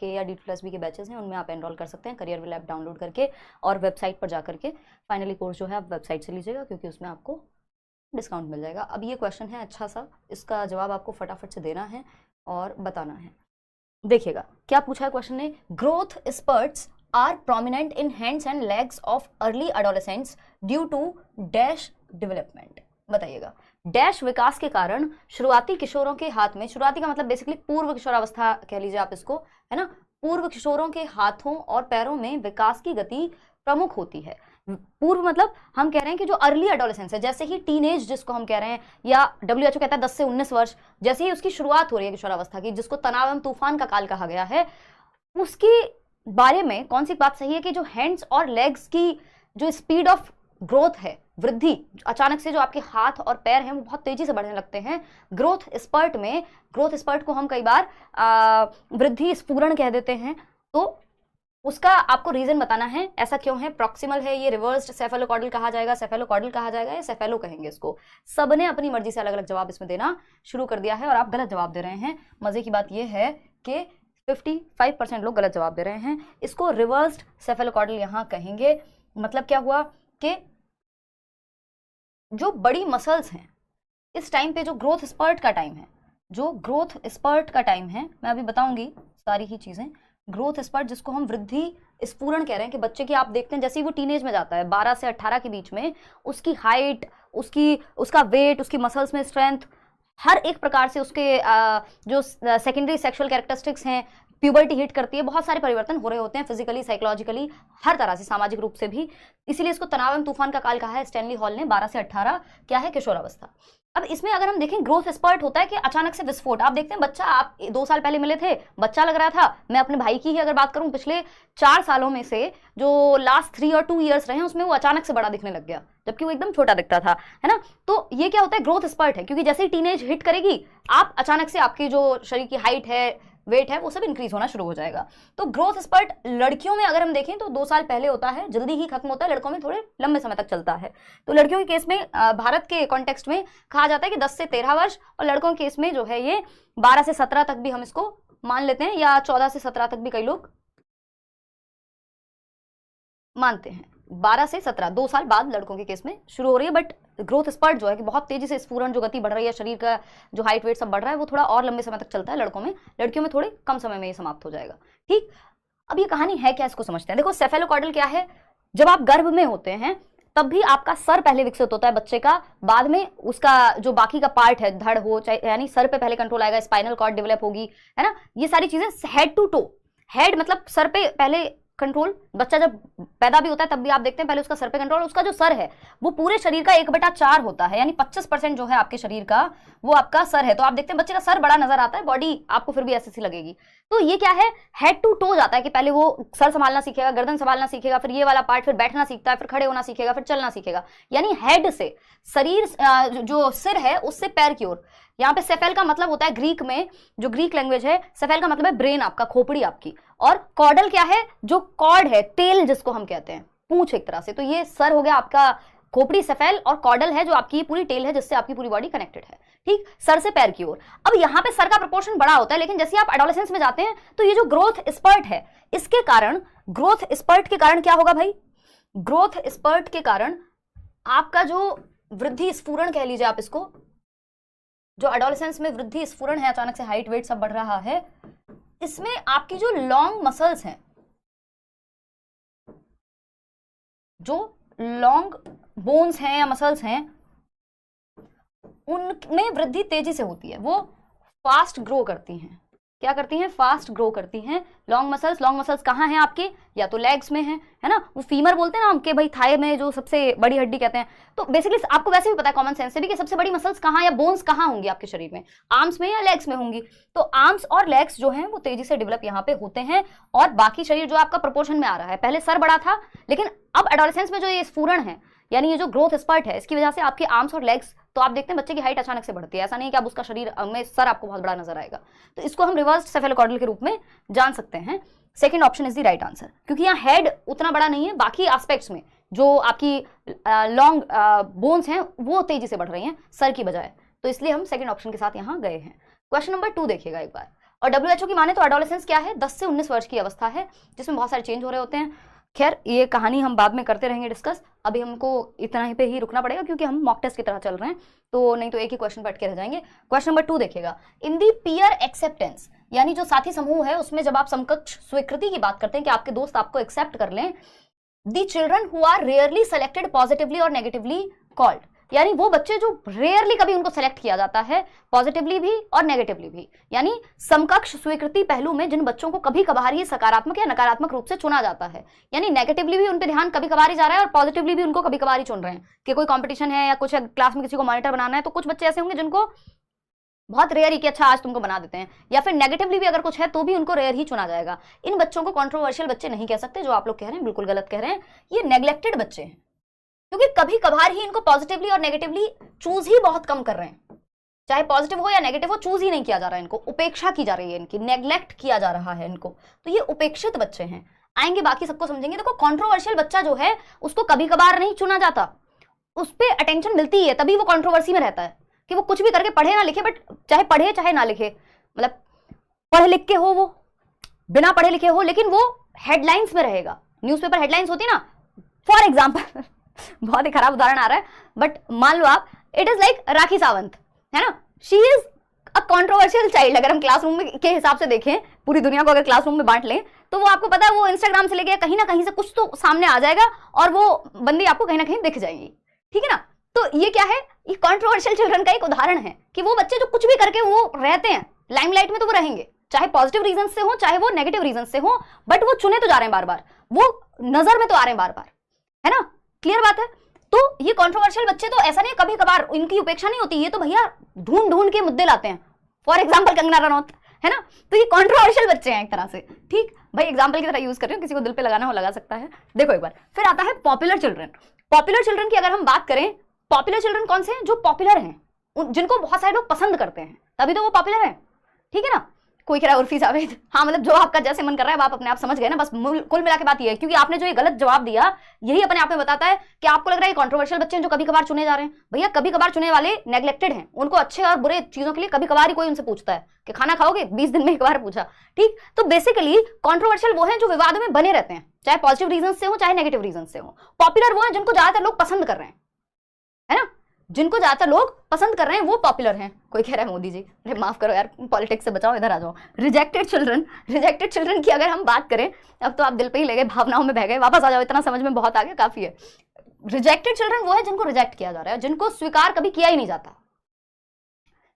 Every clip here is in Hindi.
के या D2+B के बैचेस हैं, उनमें आप एनरोल कर सकते हैं करियर विल ऐप डाउनलोड करके और वेबसाइट पर जा करके। फाइनली कोर्स जो है आप वेबसाइट से लीजिएगा क्योंकि उसमें आपको डिस्काउंट मिल जाएगा। अब ये क्वेश्चन है अच्छा सा, इसका जवाब आपको फटाफट से देना है और बताना है। देखिएगा क्या पूछा है क्वेश्चन ने, growth spurts are prominent in hands and legs of early adolescents due to dash development. बताइएगा, डैश विकास के कारण शुरुआती किशोरों के हाथ में, शुरुआती का मतलब बेसिकली पूर्व किशोरावस्था कह लीजिए आप इसको, है ना, पूर्व किशोरों के हाथों और पैरों में विकास की गति प्रमुख होती है। पूर्व मतलब हम कह रहे हैं कि जो अर्ली एडोलेसेंस है, जैसे ही टीनेज जिसको हम कह रहे हैं, या WHO कहता है 10 से 19 वर्ष, जैसे ही उसकी शुरुआत हो रही है किशोरावस्था की, जिसको तनाव एवं तूफान का काल कहा गया है, उसके बारे में कौन सी बात सही है कि जो हैंड्स और लेग्स की जो स्पीड ऑफ ग्रोथ है, वृद्धि, अचानक से जो आपके हाथ और पैर हैं वो बहुत तेजी से बढ़ने लगते हैं ग्रोथ स्पर्ट में। ग्रोथ स्पर्ट को हम कई बार वृद्धि स्फुरण कह देते हैं। तो उसका आपको रीजन बताना है, ऐसा क्यों है, प्रॉक्सिमल है, ये रिवर्स्ड सेफेलोकॉर्डल कहा जाएगा, सेफेलोकॉर्डल कहा जाएगा या सेफेलो कहेंगे इसको। सबने अपनी मर्जी से अलग अलग जवाब इसमें देना शुरू कर दिया है और आप गलत जवाब दे रहे हैं। मजे की बात यह है कि 55% लोग गलत जवाब दे रहे हैं। इसको रिवर्स्ड सेफेलोकॉर्डल यहाँ कहेंगे। मतलब क्या हुआ कि जो बड़ी मसल्स हैं इस टाइम पे, जो ग्रोथ स्पर्ट का टाइम है, जो ग्रोथ स्पर्ट का टाइम है, मैं अभी बताऊंगी सारी ही चीजें। ग्रोथ स्पर्ट जिसको हम वृद्धि स्फुरण कह रहे हैं कि बच्चे की आप देखते हैं जैसे ही वो टीनेज में जाता है 12 से 18 के बीच में, उसकी हाइट, उसका वेट, उसकी मसल्स में स्ट्रेंथ, हर एक प्रकार से उसके जो सेकेंडरी सेक्सुअल कैरेक्टरिस्टिक्स हैं, प्यूबर्टी हिट करती है, बहुत सारे परिवर्तन हो रहे होते हैं फिजिकली, साइकोलॉजिकली, हर तरह से, सामाजिक रूप से भी। इसीलिए इसको तनाव एवं तूफान का काल कहा है स्टैनली हॉल ने। 12 से 18 क्या है, किशोरावस्था। अब इसमें अगर हम देखें, ग्रोथ स्पर्ट होता है कि अचानक से विस्फोट। आप देखते हैं बच्चा, आप 2 साल पहले मिले थे, बच्चा लग रहा था। मैं अपने भाई की ही अगर बात करूं, पिछले 4 सालों में से जो लास्ट 3 और 2 ईयर्स रहे हैं उसमें वो अचानक से बड़ा दिखने लग गया, जबकि वो एकदम छोटा दिखता था, है ना। तो ये क्या होता है, ग्रोथ स्पर्ट है, क्योंकि जैसे ही टीनेज हिट करेगी आप अचानक से आपकी जो शरीर की हाइट है, वेट है, वो सब इंक्रीज होना शुरू हो जाएगा। तो ग्रोथ स्पर्ट लड़कियों में अगर हम देखें तो 2 साल पहले होता है, जल्दी ही खत्म होता है, लड़कों में थोड़े लंबे समय तक चलता है। तो लड़कियों के केस में भारत के कॉन्टेक्स्ट में कहा जाता है कि 10 से 13 वर्ष, और लड़कों के केस में जो है ये 12 से 17 तक भी हम इसको मान लेते हैं, या 14 से 17 तक भी कई लोग मानते हैं। 12 से 17 2 साल बाद लड़कों के केस में शुरू हो रही है। बट ग्रोथ स्पर्ट जो है कि बहुत तेजी से स्फुरण, जो गति बढ़ रही है, शरीर का जो हाइट वेट सब बढ़ रहा है, वो थोड़ा और लंबे समय तक चलता है लड़कों में। लड़कियों में थोड़े कम समय में ये समाप्त हो जाएगा। ठीक, अब ये कहानी है क्या, इसको समझते हैं। देखो, सेफेलोकॉर्डल क्या है, जब आप गर्भ में होते हैं तब भी आपका सर पहले विकसित होता है बच्चे का, बाद में उसका जो बाकी का पार्ट है, धड़ हो चाहे, यानी सर पे पहले कंट्रोल आएगा, स्पाइनल कॉर्ड डेवलप होगी, है ना। ये सारी चीजें हेड टू टो, हेड मतलब सर पे पहले कंट्रोल, बच्चा जब पैदा भी होता है तब भी आप देखते हैं पहले उसका सर पे कंट्रोल। उसका जो सर है वो पूरे शरीर का 1/4 होता है, यानी 25% जो है आपके शरीर का वो आपका सर है। तो आप देखते हैं बच्चे का सर बड़ा नजर आता है, बॉडी आपको फिर भी ऐसी लगेगी। तो ये क्या है, हेड टू टो जाता है कि पहले वो सर संभालना सीखेगा, गर्दन संभालना सीखेगा, फिर ये वाला पार्ट, फिर बैठना सीखता है, फिर खड़े होना सीखेगा, फिर चलना सीखेगा। यानी हेड से शरीर, जो सिर है उससे पैर की ओर। यहाँ पे सेफेल का मतलब होता है ग्रीक में, जो ग्रीक लैंग्वेज है, सेफेल का मतलब है ब्रेन आपका, खोपड़ी आपकी। और कॉर्डल क्या है, जो कॉर्ड है, तेल जिसको हम कहते हैं, पूंछ एक तरह से। तो ये सर हो गया आपका खोपड़ी सेफेल, और कॉर्डल है जो आपकी पूरी टेल है जिससे आपकी पूरी बॉडी कनेक्टेड है। ठीक, सर से पैर की ओर। अब यहाँ पे सर का प्रोपोर्शन बड़ा होता है, लेकिन जैसे आप एडोलेसेंस में जाते हैं तो ये जो ग्रोथ स्पर्ट है, इसके कारण, ग्रोथ स्पर्ट के कारण क्या होगा भाई, ग्रोथ स्पर्ट के कारण आपका जो वृद्धि स्फुरण कह लीजिए आप इसको, जो एडोलेसेंस में वृद्धि स्फुरण है, अचानक से हाइट वेट सब बढ़ रहा है, इसमें आपकी जो लॉन्ग मसल्स हैं, जो लॉन्ग बोन्स हैं या मसल्स हैं, उनमें वृद्धि तेजी से होती है, वो फास्ट ग्रो करती हैं। क्या करती हैं, फास्ट ग्रो करती हैं। लॉन्ग मसल्स कहाँ हैं आपके, या तो लेग्स में है ना, वो फीमर बोलते हैं ना हम, के भाई थाई में जो सबसे बड़ी हड्डी कहते हैं। तो बेसिकली आपको वैसे भी पता है कॉमन सेंस से भी कि सबसे बड़ी मसल्स कहाँ या बोन्स कहाँ होंगी आपके शरीर में, आर्म्स में या लेग्स में होंगी। तो आर्म्स और लेग्स जो हैं वो तेजी से डेवलप यहाँ पे होते हैं, और बाकी शरीर जो आपका प्रोपोर्शन में आ रहा है, पहले सर बड़ा था, लेकिन अब एडोलेसेंस में जो ये स्फुरण है, यानी ये जो ग्रोथ स्पर्ट है, इसकी वजह से आपके आर्म्स और लेग्स, तो आप देखते हैं बच्चे की हाइट अचानक से बढ़ती है। ऐसा नहीं है कि आप उसका शरीर में सर आपको बहुत बड़ा नजर आएगा। तो इसको हम रिवर्स सेफेलोकॉर्डल के रूप में जान सकते हैं। Second option is the right answer, क्योंकि यहाँ हेड उतना बड़ा नहीं है, बाकी एस्पेक्ट्स में जो आपकी लॉन्ग बोन्स हैं वो तेजी से बढ़ रही हैं सर की बजाय। तो इसलिए हम सेकंड ऑप्शन के साथ यहाँ गए हैं। क्वेश्चन नंबर 2 देखिएगा एक बार, और WHO की माने तो एडोलेसेंस क्या है, 10 से 19 वर्ष की अवस्था है जिसमें बहुत सारे चेंज हो रहे होते हैं। खैर ये कहानी हम बाद में करते रहेंगे डिस्कस, अभी हमको इतना ही पे ही रुकना पड़ेगा क्योंकि हम मॉक टेस्ट की तरह चल रहे हैं, तो नहीं तो एक ही क्वेश्चन बैठ के रह जाएंगे। क्वेश्चन नंबर 2 देखिएगा, इन दी पीयर एक्सेप्टेंस, यानी जो साथी समूह है उसमें जब आप समकक्ष स्वीकृति की बात करते हैं कि आपके दोस्त आपको एक्सेप्ट कर लें, the children who are rarely selected positively और नेगेटिवली कॉल्ड, यानी वो बच्चे जो रेयरली कभी उनको सेलेक्ट किया जाता है पॉजिटिवली भी और नेगेटिवली भी, यानी समकक्ष स्वीकृति पहलू में जिन बच्चों को कभी कभार ही सकारात्मक या नकारात्मक रूप से चुना जाता है, यानी नेगेटिवली भी उन पे ध्यान कभी कभार ही जा रहा है और पॉजिटिवली भी उनको कभी कभार ही चुन रहे हैं कि कोई कंपटीशन है या कुछ क्लास में किसी को मॉनिटर बनाना है, तो कुछ बच्चे ऐसे होंगे जिनको बहुत रेयर ही कि अच्छा आज तुमको बना देते हैं, या फिर नेगेटिवली भी अगर कुछ है तो भी उनको रेयर ही चुना जाएगा। इन बच्चों को कंट्रोवर्शियल बच्चे नहीं कह सकते, जो आप लोग कह रहे हैं बिल्कुल गलत कह रहे हैं, ये नेग्लेक्टेड बच्चे हैं क्योंकि कभी कभार ही इनको पॉजिटिवली और नेगेटिवली चूज ही बहुत कम कर रहे हैं, चाहे पॉजिटिव हो या नेगेटिव हो, चूज ही नहीं किया जा रहा है, इनको उपेक्षा की जा रही है, इनकी नेग्लेक्ट किया जा रहा है इनको, तो ये उपेक्षित बच्चे हैं। आएंगे बाकी सबको समझेंगे। देखो कंट्रोवर्शियल बच्चा जो है उसको कभी कभार नहीं चुना जाता, उस पर अटेंशन मिलती है, तभी वो कंट्रोवर्सी में रहता है कि वो कुछ भी करके पढ़े ना लिखे, बट चाहे पढ़े चाहे ना लिखे, मतलब पढ़ लिख के हो वो बिना पढ़े लिखे हो, लेकिन वो हेडलाइंस में रहेगा, न्यूज़पेपर हेडलाइंस होती है ना, फॉर एग्जाम्पल बहुत ही खराब उदाहरण आ रहा है बट मान लो आप, it is like Rakhi Sawant है ना, she is a controversial child. अगर हम क्लासरूम में के हिसाब से देखें, पूरी दुनिया को अगर क्लासरूम में बांट लें, तो वो आपको पता है वो इंस्टाग्राम से लेके कहीं ना कहीं से कुछ तो सामने आ जाएगा और वो बंदी आपको कहीं ना कहीं दिख जाएगी, ठीक है ना। तो ये क्या है, ये कंट्रोवर्शियल चिल्ड्रन का एक उदाहरण है कि वो बच्चे जो कुछ भी करके वो रहते हैं लाइमलाइट में, तो वो रहेंगे, चाहे पॉजिटिव रीजन से हो चाहे वो नेगेटिव रीजन से हो, बट वो चुने तो जा रहे हैं बार बार, वो नजर में तो आ रहे हैं बार बार, है ना, क्लियर बात है। तो ये कंट्रोवर्शियल बच्चे तो ऐसा नहीं कभी कभार इनकी उपेक्षा नहीं होती, ये तो भैया ढूंढ ढूंढ के मुद्दे लाते हैं, फॉर एग्जाम्पल कंगना रनौत, है ना, तो ये कंट्रोवर्शियल बच्चे हैं एक तरह से, ठीक भाई, एग्जाम्पल की तरह यूज कर रहे हो, किसी को दिल पे लगाना हो लगा सकता है। देखो एक बार फिर आता है पॉपुलर चिल्ड्रन। पॉपुलर चिल्ड्रन की अगर हम बात करें, पॉपुलर चिल्ड्रन कौन से हैं, जो पॉपुलर हैं, जिनको बहुत सारे लोग पसंद करते हैं, तभी तो वो पॉपुलर है, ठीक है ना। कोई कह रहा है उर्फी जावेद, हाँ मतलब जो आपका जैसे मन कर रहा है आप अपने आप समझ गए ना, बस कुल मिला के बात ये है, क्योंकि आपने जो ये गलत जवाब दिया यही अपने आप में बताता है कि आपको लग रहा है कंट्रोवर्शियल बच्चे हैं जो कभी कभार चुने जा रहे हैं। भैया कभी कभार चुने वाले नेग्लेक्टेड हैं, उनको अच्छे और बुरे चीजों के लिए कभी कभार ही कोई उनसे पूछता है कि खाना खाओगे, 20 दिन में एक बार पूछा, ठीक। तो बेसिकली कंट्रोवर्शियल वो है जो विवाद में बने रहते हैं, चाहे पॉजिटिव रीजन से हो चाहे नेगेटिव रीजन से हो। पॉपुलर वो है जिनको ज्यादातर लोग पसंद कर रहे हैं, है ना, जिनको ज्यादातर लोग पसंद कर रहे हैं वो पॉपुलर हैं। कोई कह रहा है मोदी जी, अरे माफ करो यार, पॉलिटिक्स से बचाओ, इधर आ जाओ। रिजेक्टेड चिल्ड्रन की अगर हम बात करें, अब तो आप दिल पे ही ले गए, भावनाओं में बह गए, वापस आ जाओ, इतना समझ में बहुत आ गया, काफी है। रिजेक्टेड चिल्ड्रन वो है जिनको रिजेक्ट किया जा रहा है, जिनको स्वीकार कभी किया ही नहीं जाता,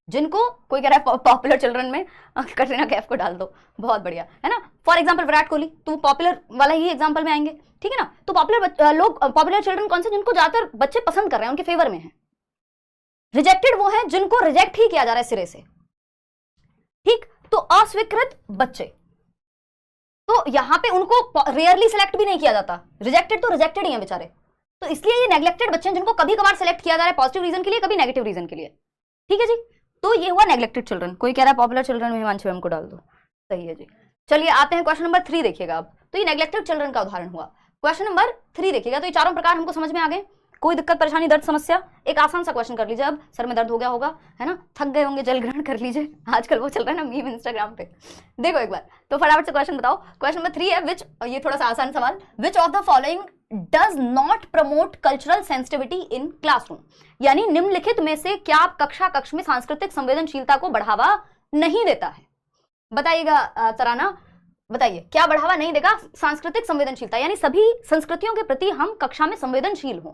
जिनको कोई कह रहा है पॉपुलर चिल्ड्रन में कटरीना कैफ को डाल दो, बहुत बढ़िया, है ना। फॉर एग्जाम्पल विराट कोहली, तो पॉपुलर वाला ही एग्जाम्पल में आएंगे, ठीक है ना। तो पॉपुलर चिल्ड्रन कौन से, जिनको ज्यादातर बच्चे पसंद कर रहे हैं, उनके फेवर में है। रिजेक्टेड वो है जिनको रिजेक्ट ही किया जा रहा है सिरे से, ठीक। तो अस्वीकृत बच्चे, तो यहां पे उनको रेयरली सिलेक्ट भी नहीं किया जाता, रिजेक्टेड तो रिजेक्टेड ही है बेचारे, तो इसलिए ये नेग्लेक्टेड बच्चे हैं जिनको कभी कभार सिलेक्ट किया जा रहा है पॉजिटिव रीजन के लिए, कभी नेगेटिव रीजन के लिए, ठीक है जी। तो ये हुआ नेग्लेक्टेड चिल्ड्रन। कोई कह रहा है पॉपुलर चिल्ड्रन में हिमांशु मैम को डाल दो, सही है जी। चलिए आते हैं क्वेश्चन नंबर 3 देखिएगा अब, तो ये नेग्लेक्टेड चिल्ड्रन का उदाहरण हुआ। क्वेश्चन नंबर 3 देखिएगा, तो ये चारों प्रकार हमको समझ में आ गए। कोई दिक्कत परेशानी दर्द समस्या, एक आसान सा क्वेश्चन कर लीजिए, अब सर में दर्द हो गया होगा, है ना, थक गए होंगे, जल ग्रहण कर लीजिए, आजकल वो चल रहा है ना मीम इंस्टाग्राम पे, देखो एक बार, तो फटाफट से क्वेश्चन बताओ। क्वेश्चन नंबर 3 है, विच, ये थोड़ा सा आसान सवाल, विच of the following does not promote cultural sensitivity in classroom, यानी निम्नलिखित में से क्या कक्ष में सांस्कृतिक संवेदनशीलता को बढ़ावा नहीं देता है। बताइएगा तराना, बताइए क्या बढ़ावा नहीं देगा, सांस्कृतिक संवेदनशीलता, यानी सभी संस्कृतियों के प्रति हम कक्षा में संवेदनशील हों,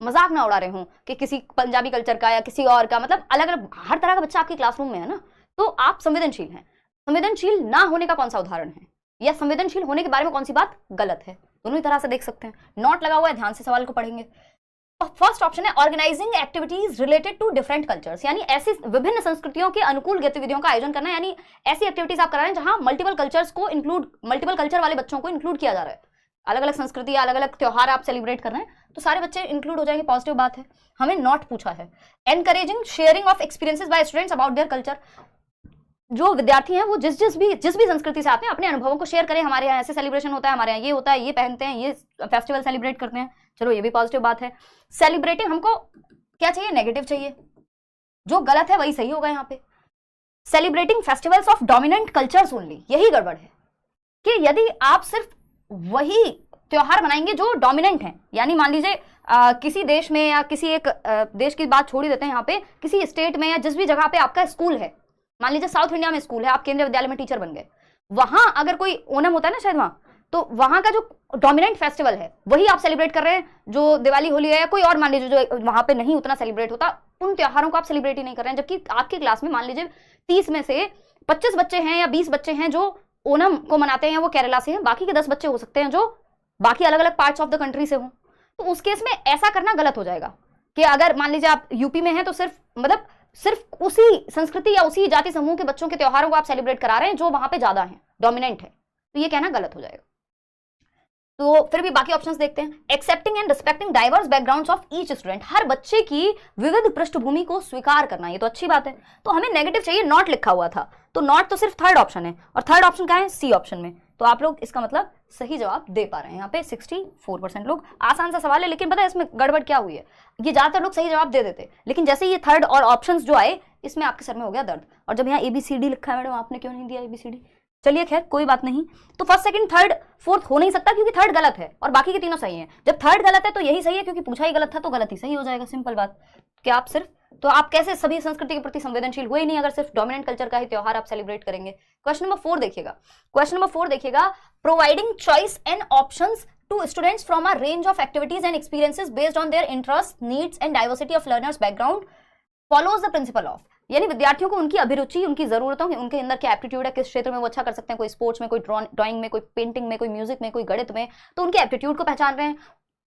मजाक ना उड़ा रहे हूं कि किसी पंजाबी कल्चर का या किसी और का, मतलब अलग अलग हर तरह का बच्चा आपके क्लासरूम में है ना, तो आप संवेदनशील हैं। संवेदनशील ना होने का कौन सा उदाहरण है, या संवेदनशील होने के बारे में कौन सी बात गलत है, दोनों ही तरह से देख सकते हैं। नोट लगा हुआ है, ध्यान से सवाल को पढ़ेंगे। फर्स्ट ऑप्शन है organising activities related to different cultures, यानी ऐसी विभिन्न संस्कृतियों के अनुकूल गतिविधियों का आयोजन करना, यानी ऐसी एक्टिविटीज आप करा रहे हैं जहां मल्टीपल कल्चर वाले बच्चों को इंक्लूड किया जा रहा है, अलग अलग संस्कृति या अलग अलग त्योहार आप सेलिब्रेट कर रहे हैं, तो सारे बच्चे इंक्लूड हो जाएंगे, पॉजिटिव बात है। हमें नॉट पूछा है। Encouraging sharing of experiences by students about their culture, जो विद्यार्थी हैं वो जिस भी संस्कृति से आते हैं अपने अनुभवों को शेयर करें, हमारे यहाँ ऐसे सेलिब्रेशन होता है, हमारे यहाँ ये होता है, ये पहनते हैं, ये फेस्टिवल सेलिब्रेट करते हैं, चलो ये भी पॉजिटिव बात है। सेलिब्रेटिंग हमको क्या चाहिए, नेगेटिव चाहिए, जो गलत है वही सही होगा यहाँ पे। Celebrating festivals of dominant cultures only, यही गड़बड़ है कि यदि आप सिर्फ वही त्योहार मनाएंगे जो डोमिनेंट हैं, यानी मान लीजिए किसी देश में या किसी एक देश की बात छोड़ ही देते हैं, यहाँ पे किसी स्टेट में या जिस भी जगह पे आपका स्कूल है, मान लीजिए साउथ इंडिया में स्कूल है, आप केंद्रीय विद्यालय में टीचर बन गए, वहां अगर कोई ओणम होता है ना शायद वहां, तो वहां का जो डोमिनेंट फेस्टिवल है वही आप सेलिब्रेट कर रहे हैं, जो दिवाली होली है या कोई और मान लीजिए जो वहां पे नहीं उतना सेलिब्रेट होता, उन त्योहारों को आप सेलिब्रेट ही नहीं कर रहे हैं। जबकि आपकी क्लास में मान लीजिए 30 में से 25 बच्चे हैं या 20 बच्चे हैं जो ओणम को मनाते हैं, वो केरला से हैं, बाकी के 10 बच्चे हो सकते हैं जो बाकी अलग अलग पार्ट्स ऑफ द कंट्री से हों। तो उस केस में ऐसा करना गलत हो जाएगा कि अगर मान लीजिए आप यूपी में हैं तो सिर्फ उसी संस्कृति या उसी जाति समूह के बच्चों के त्योहारों को आप सेलिब्रेट करा रहे हैं जो वहां पे ज्यादा है, डोमिनेंट है, तो ये कहना गलत हो जाएगा। तो फिर भी बाकी ऑप्शंस देखते हैं। Accepting and respecting diverse backgrounds of each student, हर बच्चे की विविध पृष्ठभूमि को स्वीकार करना, ये तो अच्छी बात है। तो हमें नेगेटिव चाहिए, नॉट लिखा हुआ था, तो नॉट तो सिर्फ थर्ड ऑप्शन है, और थर्ड ऑप्शन क्या है, सी ऑप्शन में। तो आप लोग इसका मतलब सही जवाब दे पा रहे हैं यहाँ पे 64% लोग। आसान सा सवाल है, लेकिन पता है इसमें गड़बड़ क्या हुई है, ये ज्यादातर लोग सही जवाब दे देते, लेकिन जैसे ये थर्ड और ऑप्शंस जो आए इसमें आपके सर में हो गया दर्द। और जब यहाँ ABCD लिखा है, मैडम आपने क्यों नहीं दिया ABCD, चलिए खैर कोई बात नहीं। तो फर्स्ट सेकंड थर्ड फोर्थ हो नहीं सकता क्योंकि थर्ड गलत है और बाकी के तीनों सही हैं। जब थर्ड गलत है तो यही सही है क्योंकि पूछा ही गलत था, तो गलत ही सही हो जाएगा, सिंपल बात। कि आप सिर्फ तो आप कैसे सभी संस्कृति के प्रति संवेदनशील हुए ही नहीं अगर सिर्फ डोमिनेंट कल्चर का ही त्योहार आप सेलिब्रेट करेंगे। क्वेश्चन नंबर 4 देखिएगा, क्वेश्चन नंबर 4 देखिएगा, providing choice and options to students from a range of activities and experiences based on their interest, needs and diversity of learners background follows the principle of, यानी विद्यार्थियों को उनकी अभिरुचि, उनकी जरूरतों, उनके अंदर क्या एप्टीट्यूड है, किस क्षेत्र में वो अच्छा कर सकते हैं, कोई स्पोर्ट्स में, कोई ड्राइंग में, कोई पेंटिंग में, कोई म्यूजिक में, कोई गणित में, तो उनके एप्टीट्यूड को पहचान रहे हैं।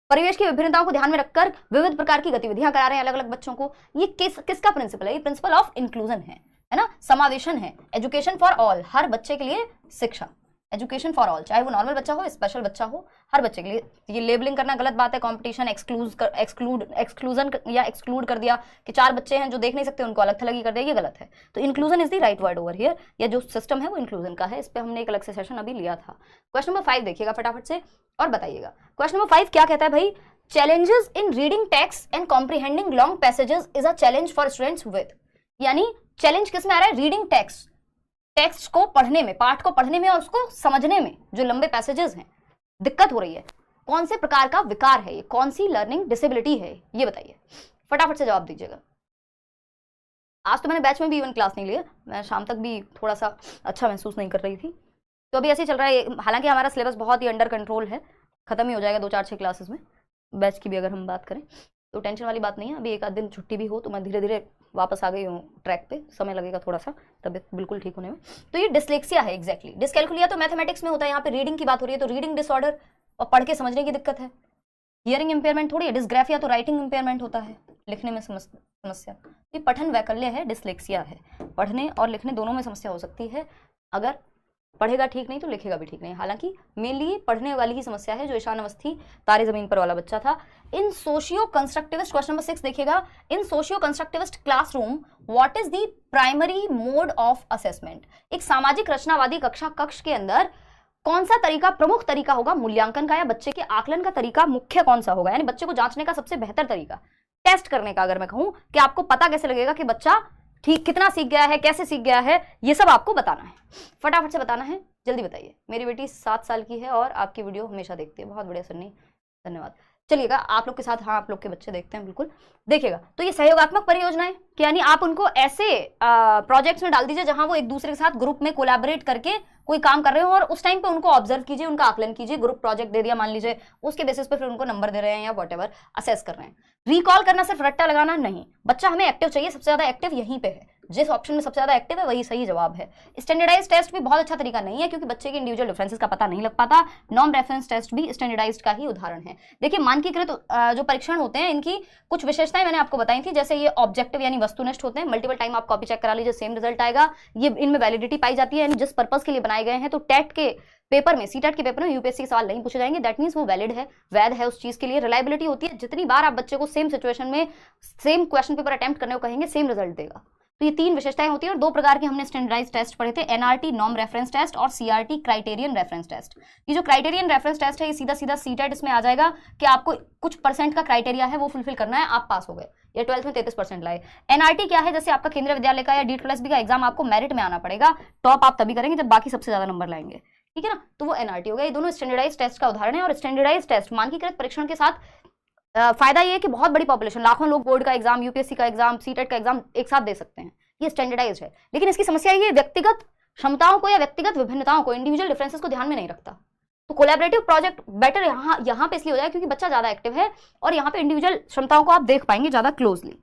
परिवेश की विभिन्नताओं को ध्यान में रखकर विविध प्रकार की गतिविधियां करा रहे हैं अलग अलग बच्चों को। ये किसका प्रिंसिपल है, ये प्रिंसिपल ऑफ इंक्लूजन है ना, समावेशन है, एजुकेशन फॉर ऑल, हर बच्चे के लिए शिक्षा, एजुकेशन फॉर ऑल, चाहे वो नॉर्मल बच्चा हो, स्पेशल बच्चा हो, हर बच्चे के लिए। ये लेबलिंग करना गलत बात है, कंपटीशन, एक्सक्लूजन या एक्सक्लूड कर दिया कि 4 बच्चे हैं जो देख नहीं सकते उनको अलग थलग कर दिया, ये गलत है। तो inclusion is the right word over here, या जो सिस्टम है वो इंक्लूजन का है, इस पर हमने एक अलग से सेशन अभी लिया था। क्वेश्चन नंबर 5 देखिएगा फटाफट से और बताइएगा। क्वेश्चन नंबर 5 क्या कहता है भाई, challenges in reading text and comprehending long passages is a challenge for students with, यानी चैलेंज किसमें आ रहा है, रीडिंग टेक्स्ट को पढ़ने में, पाठ को पढ़ने में और उसको समझने में जो लंबे पैसेजेस हैं दिक्कत हो रही है, कौन से प्रकार का विकार है ये, कौन सी लर्निंग डिसेबिलिटी है, ये बताइए, फटाफट से जवाब दीजिएगा। आज तो मैंने बैच में भी इवन क्लास नहीं लिया, मैं शाम तक भी थोड़ा सा अच्छा महसूस नहीं कर रही थी, तो अभी ऐसे ही चल रहा है। हालांकि हमारा सिलेबस बहुत ही अंडर कंट्रोल है, खत्म ही हो जाएगा 2-4-6 क्लासेस में, बैच की भी अगर हम बात करें तो टेंशन वाली बात नहीं है। अभी एक आध दिन छुट्टी भी हो तो मैं धीरे धीरे वापस आ गई हूँ ट्रैक पे, समय लगेगा थोड़ा सा तबियत बिल्कुल ठीक होने में। तो ये डिसलेक्सिया है एग्जैक्टली, डिसकैलकुलिया तो मैथमेटिक्स में होता है, यहाँ पे रीडिंग की बात हो रही है तो रीडिंग डिसऑर्डर और पढ़ के समझने की दिक्कत है। हियरिंग इंपेयरमेंट थोड़ी है, डिस्ग्राफिया तो राइटिंग इंपेयरमेंट होता है, लिखने में समस्या। ये पठन वैकल्य है, डिसलेक्सिया है, पढ़ने और लिखने दोनों में समस्या हो सकती है, अगर पढ़ेगा ठीक नहीं तो लिखेगा भी ठीक नहीं। हालांकि मेनली पढ़ने वाली ही समस्या है, जो ईशान अवस्थी तारे जमीन पर वाला बच्चा था। In socio constructivist, question number 6 देखिएगा, in socio constructivist classroom what is the primary mode of assessment, एक सामाजिक रचनावादी कक्ष के अंदर कौन सा तरीका प्रमुख तरीका होगा मूल्यांकन का, या बच्चे के आकलन का तरीका मुख्य कौन सा होगा, यानी बच्चे को जांचने का सबसे बेहतर तरीका, टेस्ट करने का अगर मैं कहूं कि आपको पता कैसे लगेगा कि बच्चा ठीक कितना सीख गया है, कैसे सीख गया है, ये सब आपको बताना है, फटाफट से बताना है, जल्दी बताइए। मेरी बेटी 7 साल की है और आपकी वीडियो हमेशा देखती है, बहुत बढ़िया सन्नी, धन्यवाद। चलिएगा आप लोग के साथ, हाँ आप लोग के बच्चे देखते हैं बिल्कुल, देखिएगा। तो ये सहयोगात्मक परियोजनाएं, यानी आप उनको ऐसे प्रोजेक्ट्स में डाल दीजिए जहां वो एक दूसरे के साथ ग्रुप में कोलैबोरेट करके कोई काम कर रहे हो, और उस टाइम पे उनको ऑब्जर्व कीजिए, उनका आकलन कीजिए। ग्रुप प्रोजेक्ट दे दिया मान लीजिए, उसके बेसिस पे फिर उनको नंबर दे रहे हैं या व्हाटएवर असेस कर रहे हैं। रिकॉल करना सिर्फ रट्टा लगाना नहीं, बच्चा हमें एक्टिव चाहिए, सबसे ज्यादा एक्टिव यहीं पे है, जिस ऑप्शन में सबसे ज्यादा एक्टिव है वही सही जवाब है। स्टैंडर्डाइज्ड टेस्ट भी बहुत अच्छा तरीका नहीं है क्योंकि बच्चे के इंडिविजुअल डिफरेंसेस का पता नहीं लग पाता। नॉन रेफरेंस टेस्ट भी स्टैंडर्डाइज्ड का ही उदाहरण है। देखिए मानकीकृत जो परीक्षण होते हैं इनकी कुछ विशेषताएं मैंने आपको बताई थी, जैसे ये ऑब्जेक्टिव यानी वस्तुनिष्ठ होते हैं, मल्टीपल टाइम आप कॉपी चेक करा लीजिए सेम रिजल्ट आएगा, ये इनमें वैलिडिटी पाई जाती है, यानी जिस पर्पस के लिए बनाए गए हैं। तो टेट के पेपर में, सीटेट के पेपर में यूपीएससी के सवाल नहीं पूछे जाएंगे, दैट मींस वो वैलिड है, वैध है उस चीज के लिए। रिलायबिलिटी होती है, जितनी बार आप बच्चे को सेम सिचुएशन में सेम क्वेश्चन पेपर अटेम्प्ट करने को कहेंगे सेम रिजल्ट देगा। तो ये 3 विशेषताएं होती है और 2 प्रकार के हमने स्टैंडर्डाइज टेस्ट पढ़े थे, एनआरटी नॉर्म रेफरेंस टेस्ट और सीआरटी क्राइटेरियन रेफरेंस टेस्ट। ये जो क्राइटेरियन रेफरेंस टेस्ट है ये सीधा सीधा सीटेट इसमें आ जाएगा कि आपको कुछ परसेंट का क्राइटेरिया है वो फुलफिल करना है, आप पास हो गए, या 12th में 33% लाए। एनआरटी क्या है, जैसे आपका केंद्रीय विद्यालय का या DSSB का एग्जाम आपको मेरिट में आना पड़ेगा, टॉप आप तभी करेंगे जब बाकी सबसे ज्यादा नंबर लाएंगे, ठीक है ना, तो वो एनआरटी हो गया। ये दोनों स्टैंडर्डाइज टेस्ट का उदाहरण है और स्टैंडर्डाइज टेस्ट मानकीकृत परीक्षण के साथ फायदा ये है कि बहुत बड़ी पॉपुलेशन, लाखों लोग बोर्ड का एग्जाम, यूपीएससी का एग्जाम, सीटेट का एग्जाम एक साथ दे सकते हैं, ये स्टैंडर्डाइज है। लेकिन इसकी समस्या ये व्यक्तिगत क्षमताओं को या व्यक्तिगत विभिन्नताओं को, इंडिविजुअल डिफरेंसेस को ध्यान में नहीं रखता। तो कोलैबोरेटिव प्रोजेक्ट बेटर यहाँ पे इसलिए हो जाए क्योंकि बच्चा ज्यादा एक्टिव है और यहाँ पे इंडिविजुअल क्षमताओं को आप देख पाएंगे ज्यादा क्लोजली।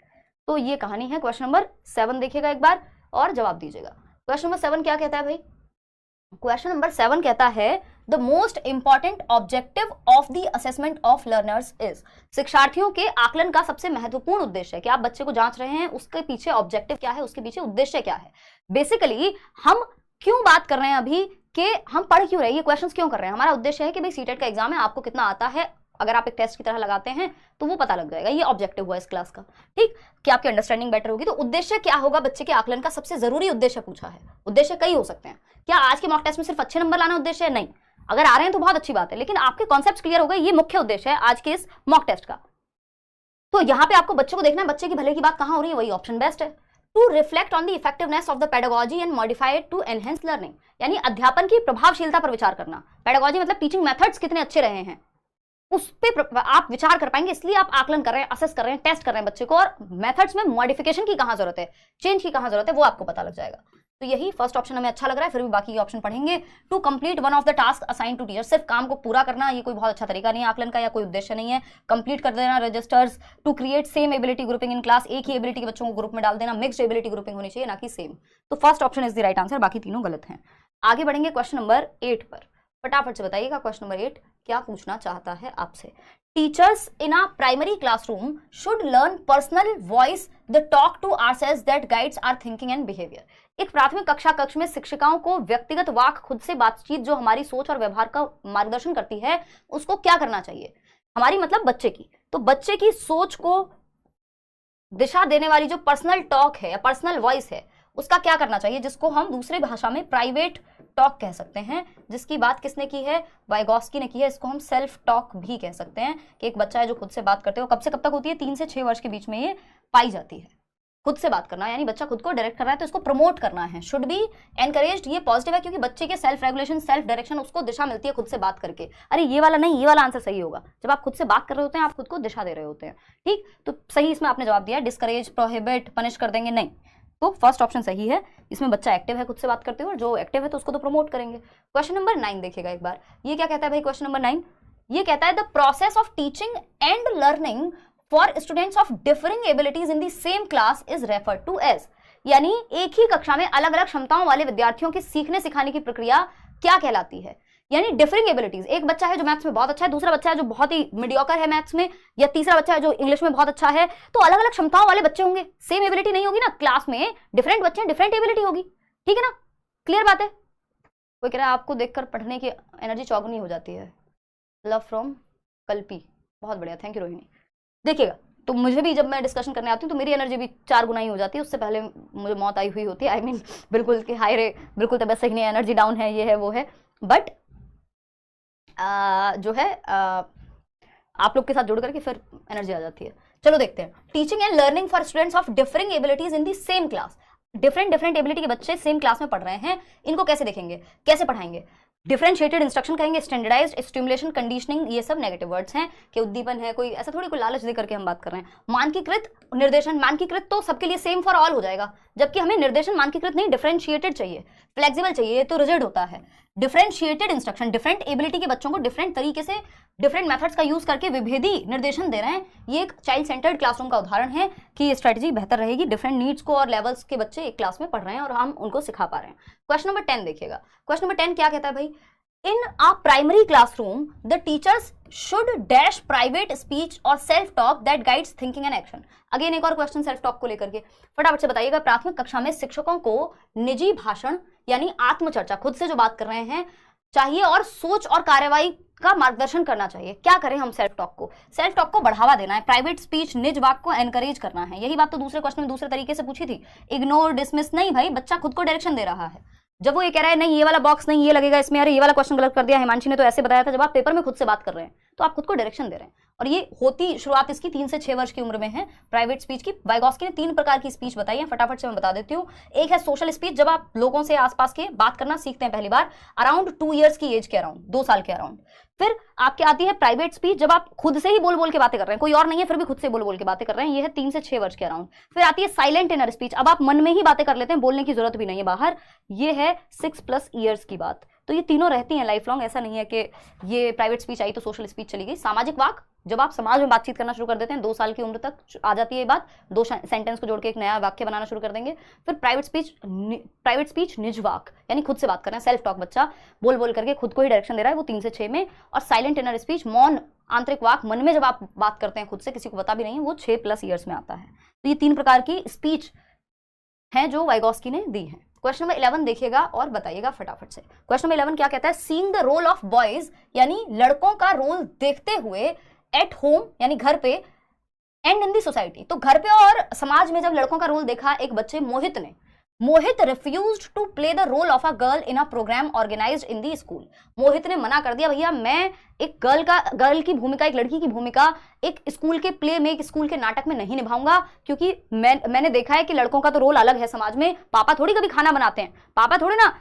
तो ये कहानी है। क्वेश्चन नंबर 7 देखिएगा एक बार और जवाब दीजिएगा। क्वेश्चन नंबर 7 क्या कहता है भाई? क्वेश्चन नंबर 7 कहता है the most important objective of the assessment of learners is, शिक्षार्थियों के आकलन का सबसे महत्वपूर्ण उद्देश्य है कि आप बच्चे को जांच रहे हैं, उसके पीछे ऑब्जेक्टिव क्या है, उसके पीछे उद्देश्य क्या है। बेसिकली हम क्यों बात कर रहे हैं अभी कि हम पढ़ क्यों रहे हैं, ये क्वेश्चंस क्यों कर रहे हैं। हमारा उद्देश्य है कि भाई सीटेट का एग्जाम है, आपको कितना आता है अगर आप एक टेस्ट की तरह लगाते हैं तो वो पता लग जाएगा, ये ऑब्जेक्टिव हुआ इस क्लास का, ठीक, कि आपकी अंडरस्टैंडिंग बेटर होगी। तो उद्देश्य क्या होगा बच्चे के आकलन का, सबसे जरूरी उद्देश्य पूछा है। उद्देश्य कई हो सकते हैं, क्या आज के मॉक टेस्ट में सिर्फ अच्छे नंबर लाना उद्देश्य है? नहीं, अगर आ रहे हैं तो बहुत अच्छी बात है, लेकिन आपके कॉन्सेप्ट क्लियर हो गए, ये मुख्य उद्देश्य है आज के इस मॉक टेस्ट का। तो यहाँ पे आपको बच्चों को देखना है, बच्चे की भले की बात कहाँ हो रही है, वही ऑप्शन बेस्ट है। To reflect on the effectiveness of the pedagogy and modify it to enhance learning, यानी अध्यापन की प्रभावशीलता पर विचार करना। पेडागोजी मतलब टीचिंग मेथड्स कितने अच्छे रहे हैं उस पे आप विचार कर पाएंगे, इसलिए आप आकलन कर रहे हैं, असेस कर रहे हैं, टेस्ट कर रहे हैं बच्चे को, और मेथड्स में मॉडिफिकेशन की कहां जरूरत है, चेंज की कहां जरूरत है, वो आपको पता लग जाएगा। तो यही फर्स्ट ऑप्शन हमें अच्छा लग रहा है, फिर भी बाकी के ऑप्शन पढ़ेंगे। To complete one of the task assign to teacher, सिर्फ काम को पूरा करना ये कोई बहुत अच्छा तरीका नहीं है आकलन का, या कोई उद्देश्य नहीं है। कंप्लीट कर देना registers. To create same ability grouping in class, एक ही एबिलिटी के बच्चों को ग्रुप में डाल देना, मिक्स्ड एबिलिटी ग्रुपिंग होनी चाहिए ना कि सेम। तो first option is the right answer, बाकी तीनों गलत हैं। आगे बढ़ेंगे क्वेश्चन नंबर 8 पर, फटाफट से बताइएगा क्वेश्चन नंबर 8 क्या पूछना चाहता है आपसे। Teachers in a primary classroom should learn personal voice the talk to ourselves that guides our thinking and behaviour. एक प्राथमिक कक्षा कक्ष में शिक्षिकाओं को व्यक्तिगत वाक, खुद से बातचीत जो हमारी सोच और व्यवहार का मार्गदर्शन करती है, उसको क्या करना चाहिए। हमारी मतलब बच्चे की, तो बच्चे की सोच को दिशा देने वाली जो पर्सनल टॉक है या पर्सनल वॉइस है, उसका क्या करना चाहिए, जिसको हम दूसरे भाषा में प्राइवेट टॉक कह सकते हैं। जिसकी बात किसने की है, वाइगॉस्की ने की है। इसको हम सेल्फ टॉक भी कह सकते हैं कि एक बच्चा है जो खुद से बात करते हो। कब से कब तक होती है? 3 से 6 वर्ष के बीच में ये पाई जाती है। खुद से बात करना यानी बच्चा खुद को डायरेक्ट कर रहा है, तो इसको प्रमोट करना है, शुड बी एनकरेज्ड। ये पॉजिटिव है क्योंकि बच्चे के सेल्फ रेगुलेशन, सेल्फ डायरेक्शन, उसको दिशा मिलती है खुद से बात करके। अरे ये वाला नहीं, ये वाला आंसर सही होगा। जब आप खुद से बात कर रहे होते हैं, आप खुद को दिशा दे रहे होते हैं, ठीक। तो सही इसमें आपने जवाब दिया। डिस्करेज, प्रोहिबिट, पनिश कर देंगे, नहीं। तो फर्स्ट ऑप्शन सही है, इसमें बच्चा एक्टिव है खुद से बात करते हुए, और जो एक्टिव है तो उसको तो प्रमोट करेंगे। क्वेश्चन नंबर 9 देखिएगा एक बार, ये क्या कहता है भाई क्वेश्चन नंबर 9? ये कहता है the process of teaching and learning for students of differing abilities in the same class is referred to as, यानी एक ही कक्षा में अलग अलग क्षमताओं वाले विद्यार्थियों की सीखने सिखाने की प्रक्रिया क्या कहलाती है। यानी डिफरिंग एबिलिटीज, एक बच्चा है जो मैथ्स में बहुत अच्छा है, दूसरा बच्चा है जो बहुत ही मीडियोकर है मैथ्स में, या तीसरा बच्चा है जो इंग्लिश में बहुत अच्छा है, तो अलग अलग क्षमताओं वाले बच्चे होंगे, सेम एबिलिटी नहीं होगी ना। क्लास में डिफरेंट बच्चे हैं, डिफरेंट एबिलिटी होगी, ठीक है ना, क्लियर बात है। कोई कह रहा है आपको देखकर पढ़ने की एनर्जी चौगुनी हो जाती है। लव फ्रॉम कल्पी, बहुत बढ़िया, थैंक यू रोहिणी। देखिएगा, तो मुझे भी जब मैं डिस्कशन करने आती हूँ तो मेरी एनर्जी भी 4 गुना ही हो जाती है, उससे पहले मुझे मौत आई हुई होती है। आई मीन बिल्कुल कि हाय रे, बिल्कुल तबियत सही नहीं है, एनर्जी डाउन है, ये है वो है, बट जो है आप लोग के साथ जुड़ करके फिर एनर्जी आ जाती है। चलो देखते हैं। Teaching and learning for students of differing abilities in the same class, different ability के बच्चे सेम क्लास में पढ़ रहे हैं, इनको कैसे देखेंगे, कैसे पढ़ाएंगे। डिफरेंशिएटेड इंस्ट्रक्शन कहेंगे, स्टैंडर्डाइज्ड, स्टिमुलेशन, कंडीशनिंग, ये सब नेगेटिव वर्ड्स हैं कि उद्दीपन है, कोई ऐसा थोड़ी कोई लालच दे करके हम बात कर रहे हैं। मानकीकृत निर्देशन, मानकीकृत तो सबके लिए सेम फॉर ऑल हो जाएगा, जबकि हमें निर्देशन मानकीकृत नहीं, डिफरेंशिएटेड चाहिए, फ्लेक्सिबल चाहिए, ये तो रिजिड होता है। डिफरेंशिएटेड इंस्ट्रक्शन, डिफरेंट एबिलिटी के बच्चों को डिफरेंट तरीके से डिफरेंट मेथड्स का यूज करके विभेदी निर्देशन दे रहे हैं। ये एक चाइल्ड सेंटर्ड क्लासरूम का उदाहरण है कि ये स्ट्रेटजी बेहतर रहेगी। डिफरेंट नीड्स को और लेवल्स के बच्चे एक क्लास में पढ़ रहे हैं और हम उनको सिखा पा रहे हैं। क्वेश्चन नंबर 10 देखिएगा। क्वेश्चन नंबर 10 क्या कहता है भाई? In a primary classroom, the teachers should dash private speech or self-talk that guides thinking and action. Again एक और क्वेश्चन सेल्फ टॉक को लेकर के, फटाफट से बताइएगा। प्राथमिक कक्षा में शिक्षकों को निजी भाषण यानी आत्मचर्चा, खुद से जो बात कर रहे हैं, चाहिए और सोच और कार्रवाई का मार्गदर्शन करना चाहिए। क्या करें हम? सेल्फ टॉक को बढ़ावा देना है, प्राइवेट स्पीच निज वाक को एनकरेज करना है। यही बात तो दूसरे क्वेश्चन में दूसरे तरीके से पूछी थी, इग्नोर डिसमिस नहीं भाई, बच्चा खुद को डायरेक्शन दे रहा है। जब वो ये कह रहा है नहीं ये वाला बॉक्स नहीं, ये लगेगा इसमें, अरे ये वाला क्वेश्चन गलत कर दिया, हिमांशी ने तो ऐसे बताया था, जब आप पेपर में खुद से बात कर रहे हैं तो आप खुद को डायरेक्शन दे रहे हैं। और ये होती शुरुआत इसकी 3 से 6 वर्ष की उम्र में है प्राइवेट स्पीच की। वाइगॉस्की ने 3 प्रकार की स्पीच बताई है, फटाफट से मैं बता देती हूँ। एक है सोशल स्पीच, जब आप लोगों से आसपास के बात करना सीखते हैं पहली बार, अराउंड 2 ईयर्स की एज के अराउंड, 2 साल के अराउंड। फिर आपके आती है प्राइवेट स्पीच, जब आप खुद से ही बोल बोल के बातें कर रहे हैं, कोई और नहीं है फिर भी खुद से बोल बोल के बातें कर रहे हैं, ये है 3 से 6 वर्ष के अराउंड। फिर आती है साइलेंट इनर स्पीच, अब आप मन में ही बातें कर लेते हैं, बोलने की जरूरत भी नहीं है बाहर, ये है 6+ ईयर्स की बात। तो ये तीनों रहती हैं लाइफ लॉन्ग, ऐसा नहीं है कि ये प्राइवेट स्पीच आई तो सोशल स्पीच चली गई। सामाजिक वाक, जब आप समाज में बातचीत करना शुरू कर देते हैं, 2 साल की उम्र तक आ जाती है ये बात, 2 सेंटेंस को जोड़ के एक नया वाक्य बनाना शुरू कर देंगे। फिर प्राइवेट स्पीच निज वाक, यानी खुद से बात कर रहे हैं, सेल्फ टॉक, बच्चा बोल बोल करके खुद को ही डायरेक्शन दे रहा है, वो 3 से 6 में। और साइलेंट इनर स्पीच, मौन आंतरिक वाक, मन में जब आप बात करते हैं खुद से, किसी को पता भी नहीं है, वो 6+ ईयर्स में आता है। तो ये 3 प्रकार की स्पीच हैं जो वाइगॉस्की ने दी है। क्वेश्चन नंबर 11 देखिएगा और बताइएगा फटाफट से। क्वेश्चन नंबर 11 क्या कहता है? Seeing the role of boys, यानी लड़कों का रोल देखते हुए, एट होम यानी घर पे, एंड इन दी सोसाइटी, तो घर पे और समाज में जब लड़कों का रोल देखा एक बच्चे मोहित ने, Mohit refused to play the role of a girl in a programme organised in the school. Mohit ने मना कर दिया, भैया मैं एक गर्ल की भूमिका, एक लड़की की भूमिका एक स्कूल के प्ले में, एक स्कूल के नाटक में नहीं निभाऊंगा, क्योंकि मैंने देखा है कि लड़कों का तो रोल अलग है समाज में, पापा थोड़ी कभी खाना बनाते हैं, पापा थोड़ी ना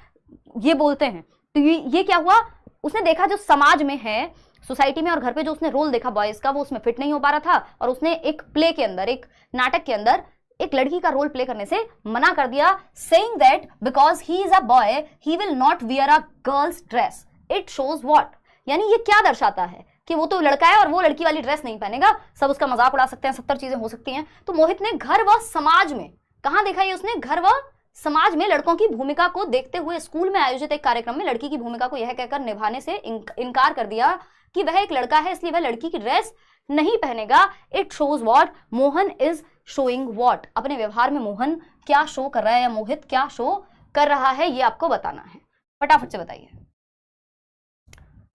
ये बोलते हैं। तो ये क्या हुआ, उसने देखा जो समाज में है, सोसाइटी में और घर पे जो उसने रोल देखा बॉयज का, वो उसमें फिट नहीं हो पा रहा था, और उसने एक प्ले के अंदर, एक नाटक के अंदर एक लड़की का रोल प्ले करने से मना कर दिया, saying that because he is a boy he will not wear a girls dress. It shows what, यानी ये क्या दर्शाता है कि वो तो लड़का है और वो लड़की वाली ड्रेस नहीं पहनेगा, सब उसका मजाक उड़ा सकते हैं, 70 चीजें हो सकती हैं। तो मोहित ने घर व समाज में, कहां देखा ये उसने? घर व समाज में लड़कों की भूमिका को देखते हुए स्कूल में आयोजित एक कार्यक्रम में लड़की की भूमिका को यह कहकर निभाने से इनकार कर दिया कि वह एक लड़का है इसलिए वह लड़की की ड्रेस नहीं पहनेगा। It shows what, Mohan is showing what, अपने व्यवहार में मोहन क्या शो कर रहा है या मोहित क्या शो कर रहा है, ये आपको बताना है। फटाफट से बताइए,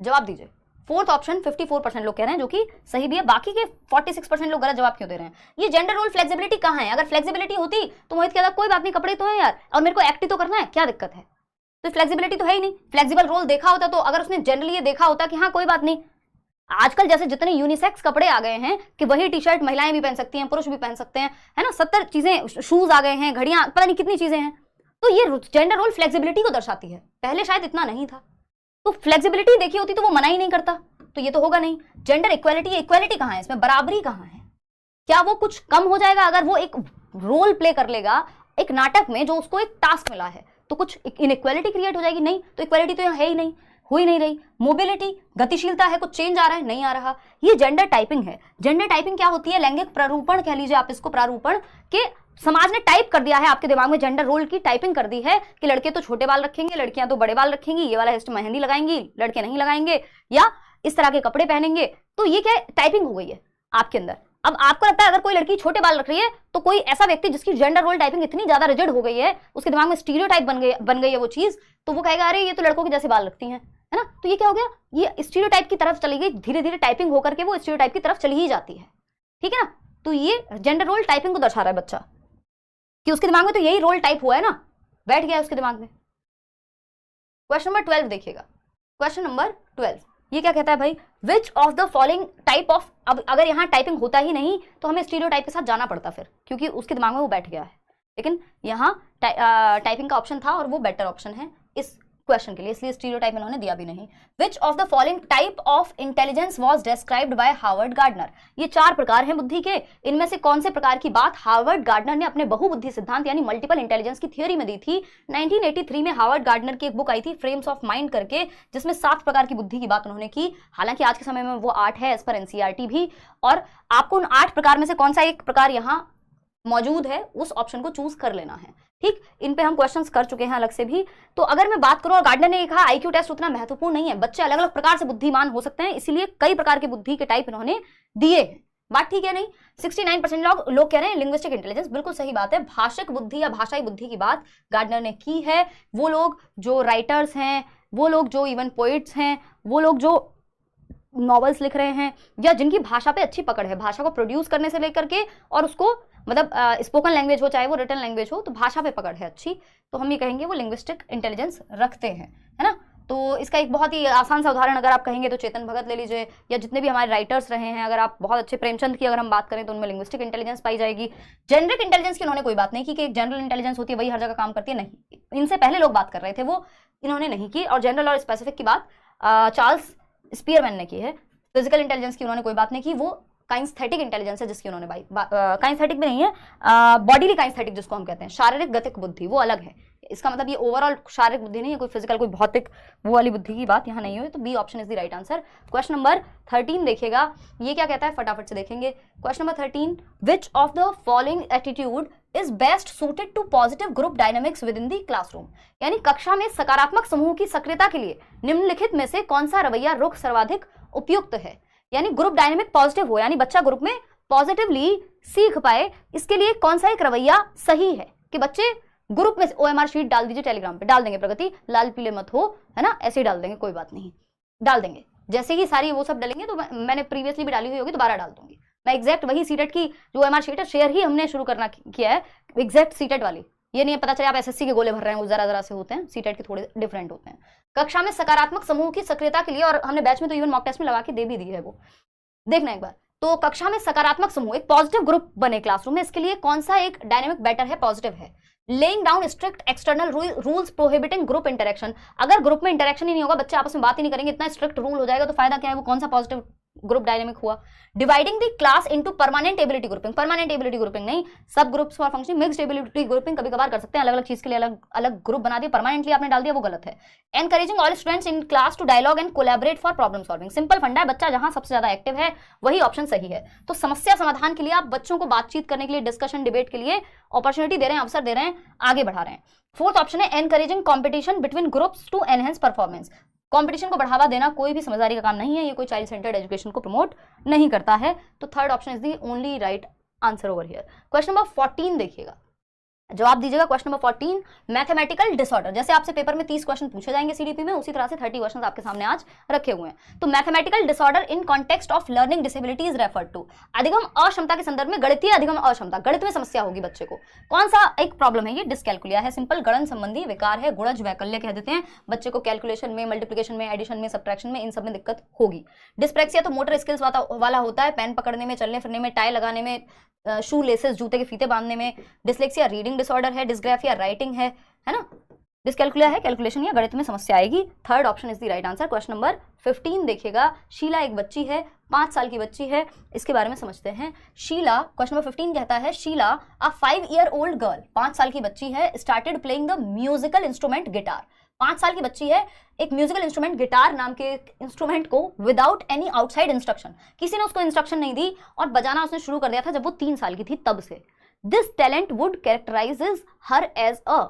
जवाब दीजिए। 4th ऑप्शन 54% लोग कह रहे हैं, जो कि सही भी है, बाकी के 46% लोग गलत जवाब क्यों दे रहे हैं? ये जेंडर रोल फ्लेक्सिबिलिटी कहाँ है? अगर फ्लेक्सिबिलिटी होती तो मोहित कहता कोई बात नहीं, कपड़े तो है यार और मेरे को एक्ट ही तो करना है, क्या दिक्कत है? तो फ्लेक्सिबिलिटी तो है ही नहीं। फ्लेक्सिबल रोल देखा होता तो अगर उसने जनरली ये देखा होता कि हाँ कोई बात नहीं, आजकल जैसे जितने यूनिसेक्स कपड़े आ गए हैं कि वही टी शर्ट महिलाएं भी पहन सकती हैं, पुरुष भी पहन सकते हैं, है ना, 70 चीजें, शूज आ गए हैं, घड़ियां, पता नहीं कितनी चीजें हैं, तो ये जेंडर रोल फ्लेक्सिबिलिटी को दर्शाती है। पहले शायद इतना नहीं था, तो फ्लेक्सिबिलिटी देखी होती तो वो मना ही नहीं करता, तो ये तो होगा नहीं। जेंडर इक्वालिटी, इक्वालिटी कहाँ है इसमें? बराबरी कहाँ है? क्या वो कुछ कम हो जाएगा अगर वो एक रोल प्ले कर लेगा एक नाटक में जो उसको एक टास्क मिला है, तो कुछ इनइक्वालिटी क्रिएट हो जाएगी? नहीं, तो इक्वालिटी तो यहाँ है ही नहीं, हो ही नहीं रही। मोबिलिटी, गतिशीलता है, कुछ चेंज आ रहा है? नहीं आ रहा। ये जेंडर टाइपिंग है। जेंडर टाइपिंग क्या होती है? लैंगिक प्रारूपण कह लीजिए आप इसको, प्रारूपण के समाज ने टाइप कर दिया है आपके दिमाग में, जेंडर रोल की टाइपिंग कर दी है कि लड़के तो छोटे बाल रखेंगे, लड़कियां तो बड़े बाल रखेंगी, ये वाला हेस्ट मेहंदी लगाएंगी, लड़के नहीं लगाएंगे, या इस तरह के कपड़े पहनेंगे। तो ये क्या टाइपिंग हो गई है आपके अंदर। अब आपको लगता है अगर कोई लड़की छोटे बाल रख रही है तो कोई ऐसा व्यक्ति जिसकी जेंडर रोल टाइपिंग इतनी ज्यादा रिजिड हो गई है, उसके दिमाग में स्टीरियोटाइप बन गई है वो चीज, तो वो कहेगा अरे ये तो लड़कों के जैसे बाल रखती हैं, है ना। तो ये क्या हो गया? ये स्टीरियोटाइप की तरफ चली गई, धीरे धीरे टाइपिंग होकर के वो स्टीरियोटाइप की तरफ चली ही जाती है, ठीक है ना। तो ये जेंडर रोल टाइपिंग को दर्शा रहा है बच्चा, कि उसके दिमाग में तो यही रोल टाइप हुआ है ना, बैठ गया है उसके दिमाग में। क्वेश्चन नंबर 12 देखिएगा। क्वेश्चन नंबर 12 ये क्या कहता है भाई? विच of the following type of, अब अगर यहाँ टाइपिंग होता ही नहीं तो हमें स्टीरियोटाइप के साथ जाना पड़ता फिर, क्योंकि उसके दिमाग में वो बैठ गया है, लेकिन यहाँ टाइपिंग का ऑप्शन था और वो बेटर ऑप्शन है इस क्वेश्चन के लिए, इसलिए स्टीरियोटाइप इन्होंने दिया भी नहीं। विच of the following type of intelligence was described bye Harvard gardener. ये 4 प्रकार हैं बुद्धि के, इनमें से कौन से प्रकार की बात हार्वर्ड गार्डनर ने अपने बहुबुद्धि सिद्धांत यानी मल्टीपल इंटेलिजेंस की थ्योरी में दी थी? 1983 में हार्वर्ड गार्डनर की एक बुक आई थी फ्रेम्स ऑफ माइंड करके, जिसमें 7 प्रकार की बुद्धि की बात उन्होंने की। हालांकि आज के समय में वो 8 है एज पर एनसीईआरटी भी, और आपको उन 8 प्रकार में से कौन सा एक प्रकार यहाँ मौजूद है उस ऑप्शन को चूज कर लेना है, ठीक। इन पे हम क्वेश्चंस कर चुके हैं अलग से भी। तो अगर मैं बात करूं, और गार्डनर ने कहा आईक्यू टेस्ट उतना महत्वपूर्ण नहीं है, बच्चे अलग अलग प्रकार से बुद्धिमान हो सकते हैं, इसीलिए कई प्रकार के बुद्धि के टाइप इन्होंने दिए हैं। बात ठीक है नहीं? 69% लोग कह रहे हैं लिंग्विस्टिक इंटेलिजेंस, बिल्कुल सही बात है। भाषिक बुद्धि या भाषाई बुद्धि की बात गार्डनर ने की है। वो लोग जो राइटर्स हैं, वो लोग जो इवन पोइट्स हैं, वो लोग जो नॉवेल्स लिख रहे हैं, या जिनकी भाषा पे अच्छी पकड़ है, भाषा को प्रोड्यूस करने से लेकर के और उसको मतलब स्पोकन लैंग्वेज हो चाहे वो रिटन लैंग्वेज हो, तो भाषा पे पकड़ है अच्छी, तो हम ये कहेंगे वो लिंग्विस्टिक इंटेलिजेंस रखते हैं, है ना। तो इसका एक बहुत ही आसान सा उदाहरण अगर आप कहेंगे तो चेतन भगत ले लीजिए, या जितने भी हमारे राइटर्स रहे हैं, अगर आप बहुत अच्छे प्रेमचंद की अगर हम बात करें तो उनमें लिंग्विस्टिक इंटेलिजेंस पाई जाएगी। जेनरिक इंटेलिजेंस की उन्होंने कोई बात नहीं की कि एक जनरल इंटेलिजेंस होती है वही हर जगह काम करती है, नहीं, इनसे पहले लोग बात कर रहे थे, वो इन्होंने नहीं की। और जनरल और स्पेसिफिक की बात चार्ल्स स्पीयरमैन ने की है। फिजिकल इंटेलिजेंस की उन्होंने कोई बात नहीं की, वो काइंस्थेटिक इंटेलिजेंस है जिसकी उन्होंने काइंस्थेटिक भी नहीं है, बॉडीली काइंस्थेटिक जिसको हम कहते हैं, शारीरिक गतिक बुद्धि, वो अलग है। इसका मतलब ये ओवरऑल शारीरिक बुद्धि नहीं है, कोई फिजिकल कोई भौतिक वो वाली बुद्धि की बात यहाँ नहीं हुई। तो B option is the right answer. Question number 13 देखिएगा, ये क्या कहता है फटाफट से देखेंगे। Question number 13, which of the following attitude is best suited to positive group dynamics within the classroom, यानी कक्षा में सकारात्मक समूह की सक्रियता के लिए निम्नलिखित में से कौन सा रवैया रुख सर्वाधिक उपयुक्त है। यानी ग्रुप डायनेमिक पॉजिटिव हो, यानी बच्चा ग्रुप में पॉजिटिवली सीख पाए, इसके लिए कौन सा एक रवैया सही है कि बच्चे ग्रुप में। OMR शीट डाल दीजिए, टेलीग्राम पे डाल देंगे, प्रगति लाल पीले मत हो, है ना, ऐसे ही डाल देंगे, कोई बात नहीं, डाल देंगे। जैसे ही सारी वो सब डालेंगे तो मैंने प्रीवियसली भी डाली हुई होगी, दोबारा डाल दूंगी मैं। एग्जैक्ट वही सीटेट की जो OMR शीट है शेयर ही हमने शुरू करना किया है, एग्जैक्ट सीटेट वाली। ये नहीं पता चले आप SSC के गोले भर रहे हैं, वो जरा जरा से होते हैं, सीटेट के थोड़े डिफरेंट होते हैं। कक्षा में सकारात्मक समूह की सक्रियता के लिए, और हमने बैच में तो इवन मॉक टेस्ट में लगा के दे भी दी है, वो देखना एक बार। तो कक्षा में सकारात्मक समूह, एक पॉजिटिव ग्रुप बने क्लासरूम में, इसके लिए कौन सा एक डायनेमिक बेटर है, पॉजिटिव है। Laying down strict external rules prohibiting group interaction, अगर ग्रुप में इंटरेक्शन ही नहीं होगा, बच्चे आपस में बात ही नहीं करेंगे, इतना स्ट्रिक्ट रूल हो जाएगा तो फायदा क्या है, वो कौन सा पॉजिटिव ग्रुप डायनेमिक हुआ। Dividing the class into permanent ability grouping, permanent ability grouping नहीं, सब groups for functioning, mixed ability grouping कभी कभार कर सकते हैं, अलग अलग चीज के लिए अलग अलग ग्रुप बना दिया, परमानेंटली आपने डाल दिया, वो गलत है। Encouraging all students in class to dialogue and collaborate for problem solving, simple funda है, बच्चा जहां सबसे ज्यादा एक्टिव है वही ऑप्शन सही है। तो समस्या समाधान के लिए आप बच्चों को बातचीत करने के लिए, डिस्कशन डिबेट के लिए अपॉर्चुनिटी दे रहे हैं, अवसर दे रहे हैं, आगे बढ़ा रहे हैं। फोर्थ ऑप्शन है encouraging competition between groups to enhance performance, competition को बढ़ावा देना कोई भी समझदारी का काम नहीं है, ये कोई चाइल्ड सेंटर्ड एजुकेशन को प्रमोट नहीं करता है। तो third option is the only right answer over here. Question number 14 देखिएगा, जवाब दीजिएगा। Question number 14, mathematical disorder. जैसे आपसे पेपर में 30 क्वेश्चन पूछे जाएंगे CDP में, उसी तरह से 30 क्वेश्चन आपके सामने आज रखे हुए हैं। तो mathematical disorder in context of learning disability is referred to, अधिगम अक्षमता के संदर्भ में गणितीय अधिगम अक्षमता, गणित में समस्या होगी बच्चे को, कौन सा एक प्रॉब्लम है, ये डिसकैलकुलिया है, सिंपल गणन संबंधी विकार है, गुणज वैकल्य कह देते हैं, बच्चे को कैलकुलेशन में, मल्टीप्लिकेशन में, एडिशन में, सब्ट्रैक्शन में, इन सब में दिक्कत होगी। डिस्प्रेक्सिया तो मोटर स्किल्स वाला होता है, पेन पकड़ने में, चलने फिरने में, टाई लगाने में, शू लेसेस जूते के फीते बांधने में। डिसलेक्सिया रीडिंग डिसऑर्डर है, डिस्ग्राफिया राइटिंग है ना। डिसकैलकुलिया है कैलकुलेशन या गणित में समस्या आएगी। Third option is the right answer. Question number 15 देखिएगा, शीला एक बच्ची है, 5 साल की बच्ची है, इसके बारे में समझते हैं। शीला, क्वेश्चन नंबर 15 कहता है, शीला अ 5-year-old गर्ल, 5 साल की बच्ची है, started playing the musical instrument guitar, 5 साल की बच्ची है, एक म्यूजिकल इंस्ट्रूमेंट गिटार नाम के इंस्ट्रूमेंट को विदाउट एनी आउटसाइड इंस्ट्रक्शन, किसी ने उसको इंस्ट्रक्शन नहीं दी और बजाना उसने शुरू कर दिया था जब वो 3 साल की थी तब से। This talent would characterises her as a,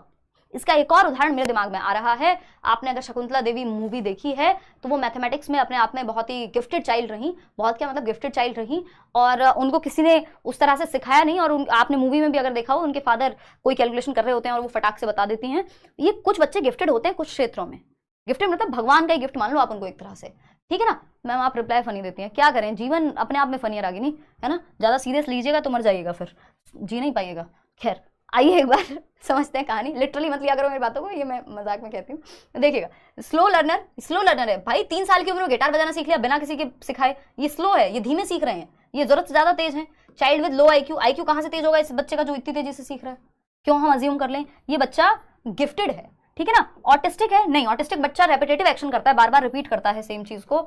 इसका एक और उदाहरण मेरे दिमाग में आ रहा है। आपने अगर शकुंतला देवी मूवी देखी है तो वो मैथमेटिक्स में अपने आप में बहुत ही गिफ्टेड चाइल्ड रही, बहुत क्या मतलब गिफ्टेड चाइल्ड रही, और उनको किसी ने उस तरह से सिखाया नहीं, और आपने मूवी में भी अगर देखा हो उनके फादर कोई कैलकुलेशन कर रहे होते हैं और वो फटाक से बता देती हैं। ये कुछ बच्चे गिफ्टेड होते हैं कुछ क्षेत्रों में, गिफ्टेड मतलब भगवान का ही गिफ्ट मान लो आप उनको एक तरह से, ठीक है ना। मैम आप रिप्लाई फनी देती हैं, क्या करें, जीवन अपने आप में फनी है नहीं, है ना, ज़्यादा सीरियस लीजिएगा तो मर जाइएगा, फिर जी नहीं पाइएगा। खैर आइए एक बार समझते हैं कहानी, लिटरली मत लिया करो मेरी बातों को, ये मैं मजाक में कहती हूँ। देखिएगा, स्लो लर्नर है भाई, 3 साल की उम्र में गिटार बजाना सीख लिया बिना किसी के सिखाए, ये स्लो है, ये धीमे सीख रहे हैं, ये जरूरत से ज्यादा तेज है। चाइल्ड विद लो IQ कहाँ से तेज होगा इस बच्चे का जो इतनी तेजी से सीख रहा है, क्यों हम अज्यूम कर लें ये बच्चा गिफ्टेड है, ठीक है ना। ऑटिस्टिक है नहीं, ऑटिस्टिक बच्चा रेपिटेटिव एक्शन करता है, बार बार रिपीट करता है सेम चीज को,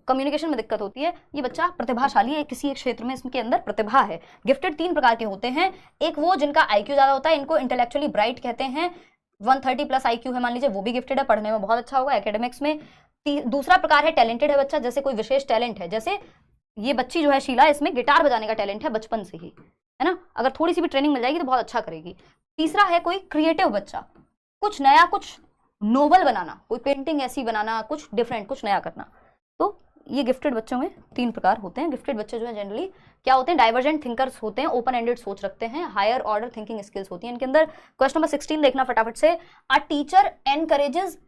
कम्युनिकेशन में दिक्कत होती है। ये बच्चा प्रतिभाशाली है, किसी एक क्षेत्र में इसके अंदर प्रतिभा है। गिफ्टेड 3 प्रकार के होते हैं, एक वो जिनका IQ ज्यादा होता है, इनको इंटेलेक्चुअली ब्राइट कहते हैं, 130+ IQ है मान लीजिए, वो भी गिफ्टेड है, पढ़ने में बहुत अच्छा होगा एकेडमिक्स में। दूसरा प्रकार है टैलेंटेड है बच्चा, जैसे कोई विशेष टैलेंट है, जैसे ये बच्ची जो है शीला, इसमें गिटार बजाने का टैलेंट है बचपन से ही, है ना, अगर थोड़ी सी भी ट्रेनिंग मिल जाएगी तो बहुत अच्छा करेगी। तीसरा है कोई क्रिएटिव बच्चा, कुछ नया, कुछ नोबल बनाना, कोई पेंटिंग ऐसी बनाना, कुछ डिफरेंट, कुछ नया करना। तो ये गिफ्टेड बच्चों में 3 प्रकार होते हैं। गिफ्टेड बच्चे जो है जनरली क्या होते हैं, डाइवर्जेंट थिंकर्स होते हैं, ओपन एंडेड सोच रखते हैं, हायर ऑर्डर थिंकिंग स्किल्स होती हैं इनके अंदर। क्वेश्चन नंबर 16 देखना फटाफट से, अ टीचर एनकरेजेस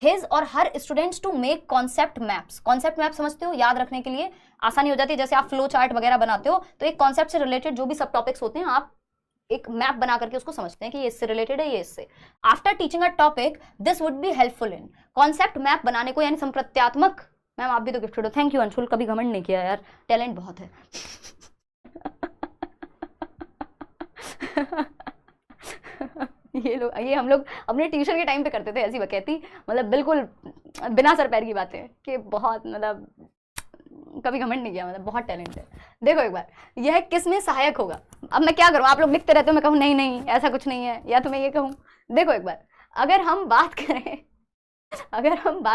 हिज और her students to make concept maps. Concept map समझते हो, याद रखने के लिए आसानी हो जाती है। जैसे आप फ्लो चार्ट वगैरह बनाते हो तो एक कॉन्सेप्ट से रिलेटेड जो भी सब टॉपिक्स होते हैं आप एक मैप बना करके उसको समझते हैं कि ये इससे रिलेटेड है, ये इससे। After teaching a topic this would be helpful in. Concept map बनाने को यानी संप्रत्यात्मक, मैम आप भी तो गिफ्टेड हो, थैंक यू अंशुल, कभी घमंड नहीं किया यार, टैलेंट बहुत है। ये हम लोग अपने ट्यूशन के टाइम पे करते थे ऐसी बकैती, मतलब बिल्कुल बिना सर पैर की बातें कि बहुत मतलब कभी घमंड नहीं किया, मतलब बहुत टैलेंट है। देखो एक बार, यह किस में सहायक होगा। अब मैं क्या करूं, आप लोग लिखते रहते हो, मैं कहूं नहीं नहीं ऐसा कुछ नहीं है, या तो मैं ये कहूं। देखो एक बार, अगर हम बात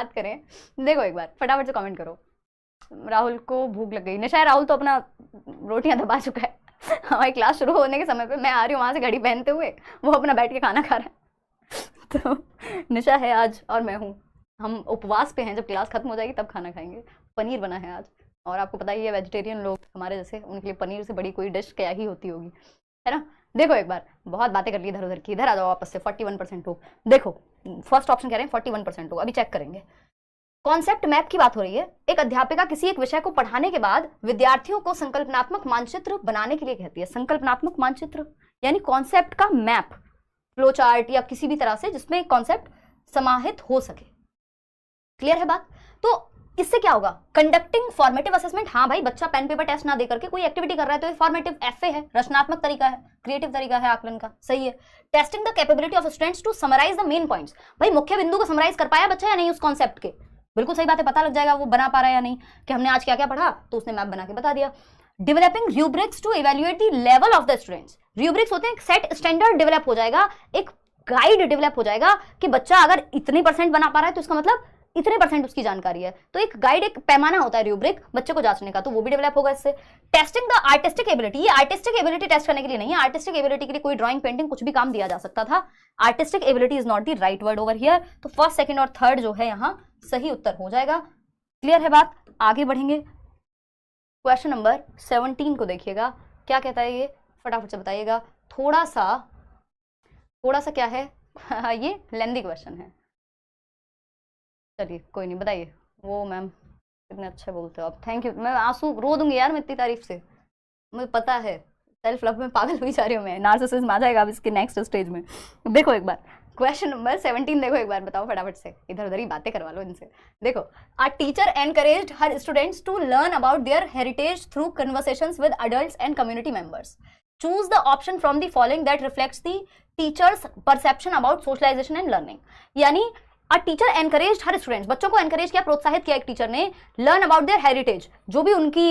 करें देखो एक बार फटाफट से कमेंट करो। राहुल को भूख लग गई, निशा राहुल तो अपना रोटियां दबा चुका है। हमारी क्लास शुरू होने के समय पे मैं आ रही हूँ वहां से घड़ी पहनते हुए, वो अपना बैठ के खाना खा रहा है। तो निशा है आज और मैं हूँ, हम उपवास पे हैं, जब क्लास खत्म हो जाएगी तब खाना खाएंगे। पनीर बना है आज, और आपको पता ही है वेजिटेरियन लोग हमारे जैसे, उनके लिए पनीर से बड़ी कोई डिश क्या ही होती होगी, है ना। देखो एक बार, बहुत बातें कर ली इधर उधर की, इधर आ जाओ वापस से। 41% हो, देखो फर्स्ट ऑप्शन कह रहे हैं 41% हो, अभी चेक करेंगे। कॉन्सेप्ट मैप की बात हो रही है। एक अध्यापिका किसी एक विषय को पढ़ाने के बाद विद्यार्थियों को संकल्पनात्मक मानचित्र बनाने के लिए कहती है। संकल्पनात्मक मानचित्र यानी कॉन्सेप्ट का मैप, फ्लो चार्ट या किसी भी तरह से जिसमें कॉन्सेप्ट समाहित हो सके। क्लियर है बात। तो इससे क्या होगा, कंडक्टिंग फॉर्मेटिव असेसमेंट। हाँ भाई, बच्चा पेन पेपर टेस्ट ना देकर के कोई एक्टिविटी कर रहा है तो ये फॉर्मेटिव एफए है, रचनात्मक तरीका है, क्रिएटिव तरीका है आकलन का, सही है। Testing the capability of students to summarise the main points. भाई मुख्य बिंदु को समराइज कर पाया बच्चा या नहीं उस कॉन्सेप्ट के, बिल्कुल सही बात है, पता लग जाएगा वो बना पा रहा है या नहीं, कि हमने आज क्या क्या पढ़ा तो उसने मैप बना के बता दिया। Developing rubrics to evaluate the level of the students. Rubrics होते हैं, सेट स्टैंडर्ड डेवलप हो जाएगा, एक गाइड डेवलप हो जाएगा कि बच्चा अगर इतने परसेंट बना पा रहा है तो इसका मतलब इतने परसेंट उसकी जानकारी है। तो एक गाइड, एक पैमाना होता है रूब्रिक बच्चे को जांचने का, तो वो भी डेवलप होगा इससे। Testing the artistic ability. ये आर्टिस्टिक एबिलिटी टेस्ट करने के लिए नहीं है, आर्टिस्टिक एबिलिटी के लिए कोई ड्राइंग पेंटिंग कुछ भी काम दिया जा सकता था। Artistic ability is not the right word over here. तो फर्स्ट, सेकंड और थर्ड जो है यहाँ सही उत्तर हो जाएगा। क्लियर है बात, आगे बढ़ेंगे। क्वेश्चन नंबर 17 को देखिएगा, क्या कहता है ये, फटाफट से बताइएगा। थोड़ा सा क्या है, ये लेंदी क्वेश्चन है, चलिए कोई नहीं, बताइए। वो मैम कितने अच्छे बोलते हो आप, थैंक यू। मैं आंसू रो दूंगी यार मैं इतनी तारीफ से, मुझे पता है, सेल्फ लव में पागल हुई जा रही हूँ मैं, नार्सिसिज्म आ जाएगा अब इसके नेक्स्ट स्टेज में। देखो एक बार क्वेश्चन नंबर 17 देखो एक बार, बताओ फटाफट से, इधर उधर ही बातें करवा लो इनसे। देखो, a teacher encouraged her students to learn about their heritage through conversations with adults and community members. Choose the option from the following that reflects the teacher's perception about socialisation and learning. यानी a teacher encourage her students, बच्चों को एनकरेज किया, प्रोत्साहित किया एक टीचर ने, लर्न अबाउट देयर हेरिटेज, जो भी उनकी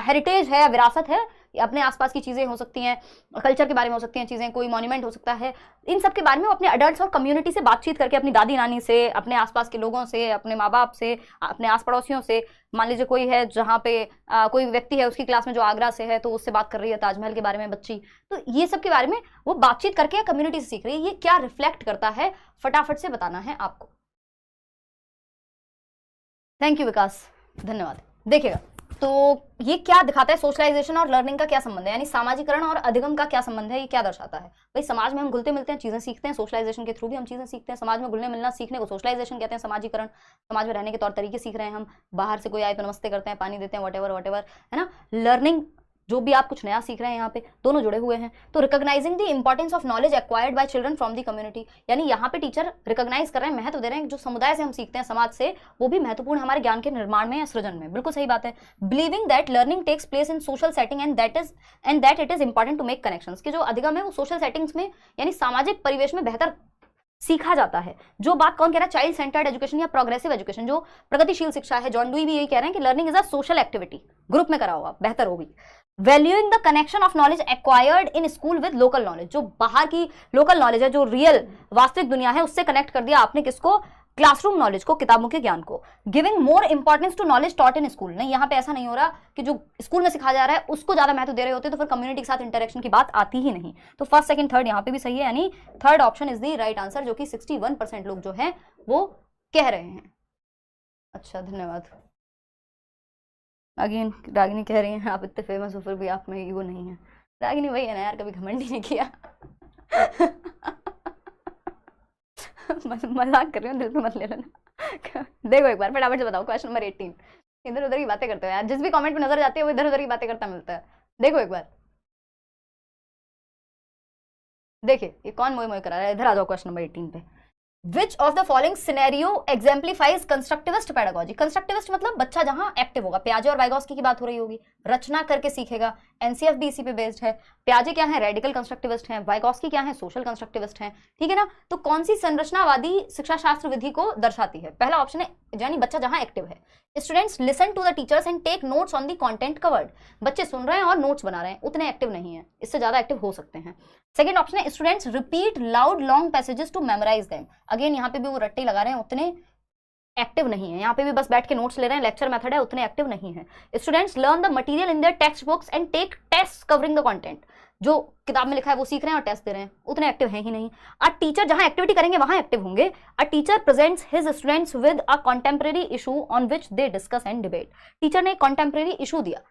हेरिटेज है, विरासत है, अपने आसपास की चीजें हो सकती हैं, कल्चर के बारे में हो सकती हैं चीजें, कोई मॉन्यूमेंट हो सकता है, इन सब के बारे में वो अपने अडल्ट्स और कम्युनिटी से बातचीत करके, अपनी दादी नानी से, अपने आसपास के लोगों से, अपने माँ बाप से, अपने आस पड़ोसियों से, मान लीजिए कोई है जहाँ पे कोई व्यक्ति है उसकी क्लास में जो आगरा से है तो उससे बात कर रही है ताजमहल के बारे में बच्ची, तो ये सब के बारे में वो बातचीत करके कम्युनिटी से सीख रही है। ये क्या रिफ्लेक्ट करता है, फटाफट से बताना है आपको। थैंक यू विकास, धन्यवाद। देखिएगा, तो ये क्या दिखाता है, सोशलाइजेशन और लर्निंग का क्या संबंध है, यानी सामाजिकरण और अधिगम का क्या संबंध है, ये क्या दर्शाता है। भाई समाज में हम घुलते मिलते हैं, चीजें सीखते हैं, सोशलाइजेशन के थ्रू भी हम चीजें सीखते हैं। समाज में घुलने मिलना सीखने को सोशलाइजेशन कहते हैं, समाजीकरण, समाज में रहने के तौर तरीके सीख रहे हैं हम, बाहर से कोई आए तो नमस्ते करते हैं, पानी देते हैं, वटेवर, है ना। लर्निंग, जो भी आप कुछ नया सीख रहे हैं, यहाँ पे दोनों जुड़े हुए हैं। तो recognising the importance of knowledge acquired by children from the community, यानी यहाँ पे टीचर रिकॉग्नाइज कर रहे हैं, महत्व दे रहे हैं, जो समुदाय से हम सीखते हैं, समाज से, वो भी महत्वपूर्ण हमारे ज्ञान के निर्माण में या सृजन में, बिल्कुल सही बात है। Believing that learning takes place in social setting and that it is important to make connections, कि जो अधिगम है वो सोशल सेटिंग्स में यानी सामाजिक परिवेश में बेहतर सीखा जाता है। जो बात कौन कह रहा है, चाइल्ड सेंटर्ड एजुकेशन या प्रोग्रेसिव एजुकेशन, जो प्रगतिशील शिक्षा है, जॉन डुई भी यही कह रहे हैं कि learning is a social activity, group में कराओ आप, बेहतर होगी। Valuing the connection of knowledge acquired in school with local knowledge, जो बाहर की लोकल नॉलेज है, जो रियल वास्तविक दुनिया है, उससे कनेक्ट कर दिया आपने किसको, क्लासरूम नॉलेज को, किताबों के ज्ञान को। Giving more importance to knowledge taught in school, नहीं यहाँ पे ऐसा नहीं हो रहा कि जो स्कूल में सिखाया जा रहा है उसको ज्यादा महत्व दे रहे होते तो फिर कम्युनिटी के साथ इंटरेक्शन की बात आती ही नहीं। तो फर्स्ट, सेकंड, थर्ड यहाँ पे भी सही है, यानी third option is the right answer, जो कि 61% लोग जो है वो कह रहे हैं। अच्छा, धन्यवाद। अगेन रागिनी कह रही हैं आप इतने फेमस हो फिर भी आप में ईगो नहीं है। रागिनी वही है ना यार, कभी घमंड ही नहीं किया। मजाक कर रही हूँ, दिल पे मत ले लेना। देखो एक बार फटाफट से बताओ, क्वेश्चन नंबर 18। इधर उधर की बातें करते हो यार, जिस भी कमेंट पे नजर जाती है वो इधर उधर की बातें करता मिलता है। देखो एक बार, देखिए ये कौन मोए मोए करा रहा है। इधर आ जाओ क्वेश्चन नंबर 18 पे। Which of the following scenario exemplifies constructivist pedagogy. Constructivist मतलब बच्चा जहां एक्टिव होगा, पियाजे और वाइगोस्की की बात हो रही होगी, रचना करके सीखेगा। एनसीएफ भी इसी पे बेस्ड है। पियाजे क्या है, रेडिकल कंस्ट्रक्टिविस्ट हैं, वाइगोस्की क्या है, सोशल कंस्ट्रक्टिविस्ट हैं, ठीक है ना। तो कौन सी संरचनावादी शिक्षा शास्त्र विधि को दर्शाती है? पहला ऑप्शन है, यानी बच्चा जहां एक्टिव है। Students listen to the teachers and take notes on the content covered. बच्चे सुन रहे हैं और नोट्स बना रहे हैं, उतने एक्टिव नहीं है, इससे ज्यादा एक्टिव हो सकते हैं। सेकंड ऑप्शन है, students repeat loud long passages to memorise them. Again यहाँ पे भी वो रट्टे लगा रहे हैं, उतने एक्टिव नहीं है। यहाँ पे भी बस बैठ के नोट्स ले रहे हैं, लेक्चर मेथड है, उतने एक्टिव नहीं है। Students learn the material in their textbooks and take test covering the content. जो किताब में लिखा है वो सीख रहे हैं और टेस्ट दे रहे हैं, उतने एक्टिव हैं ही नहीं। अ टीचर जहां एक्टिविटी करेंगे वहां एक्टिव होंगे। A teacher presents his students with a contemporary issue on which they discuss and debate. Teacher ने कंटेम्प्रेरी इशू दिया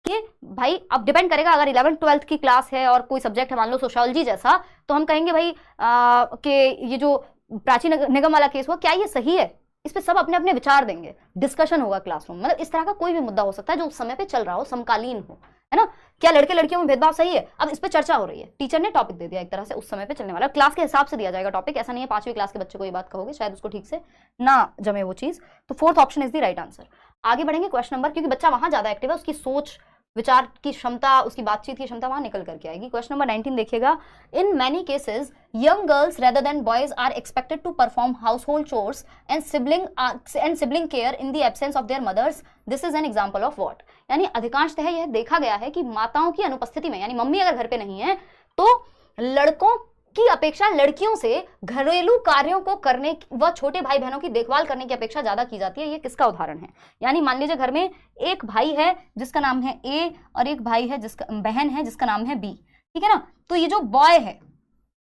कि भाई अब डिपेंड करेगा, अगर 11th 12th की क्लास है और कोई सब्जेक्ट है मान लो सोशियोलॉजी जैसा, तो हम कहेंगे भाई कि ये जो प्राचीन निगम वाला केस हुआ, क्या ये सही है? इस पे सब अपने अपने विचार देंगे, डिस्कशन होगा क्लासरूम। मतलब इस तरह का कोई भी मुद्दा हो सकता है जो उस समय पे चल रहा हो, समकालीन हो, है ना। क्या लड़के लड़कियों में भेदभाव सही है? अब इस पे चर्चा हो रही है, टीचर ने टॉपिक दे दिया एक तरह से उस समय पे चलने वाला, क्लास के हिसाब से दिया जाएगा टॉपिक। ऐसा नहीं है 5वीं क्लास के बच्चे को ये बात कहोगे, शायद उसको ठीक से ना जमे वो चीज। तो fourth option is the right answer. आगे बढ़ेंगे क्वेश्चन नंबर, क्योंकि बच्चा वहां ज्यादा एक्टिव है, उसकी सोच विचार की क्षमता, उसकी बातचीत की क्षमता वहां निकल करके आएगी। क्वेश्चन नंबर 19 देखिएगा। In many cases young girls rather than boys are expected to perform household chores and sibling care in the absence of their mothers. This is an example of what. यानी अधिकांशतः यह देखा गया है कि माताओं की अनुपस्थिति में, यानी मम्मी अगर घर पे नहीं है, तो लड़कों की अपेक्षा लड़कियों से घरेलू कार्यों को करने व छोटे भाई बहनों की देखभाल करने की अपेक्षा ज्यादा की जाती है। ये किसका उदाहरण है? यानी मान लीजिए घर में एक भाई है जिसका नाम है ए और एक भाई है जिसका बहन है जिसका नाम है बी, ठीक है ना। तो ये जो बॉय है,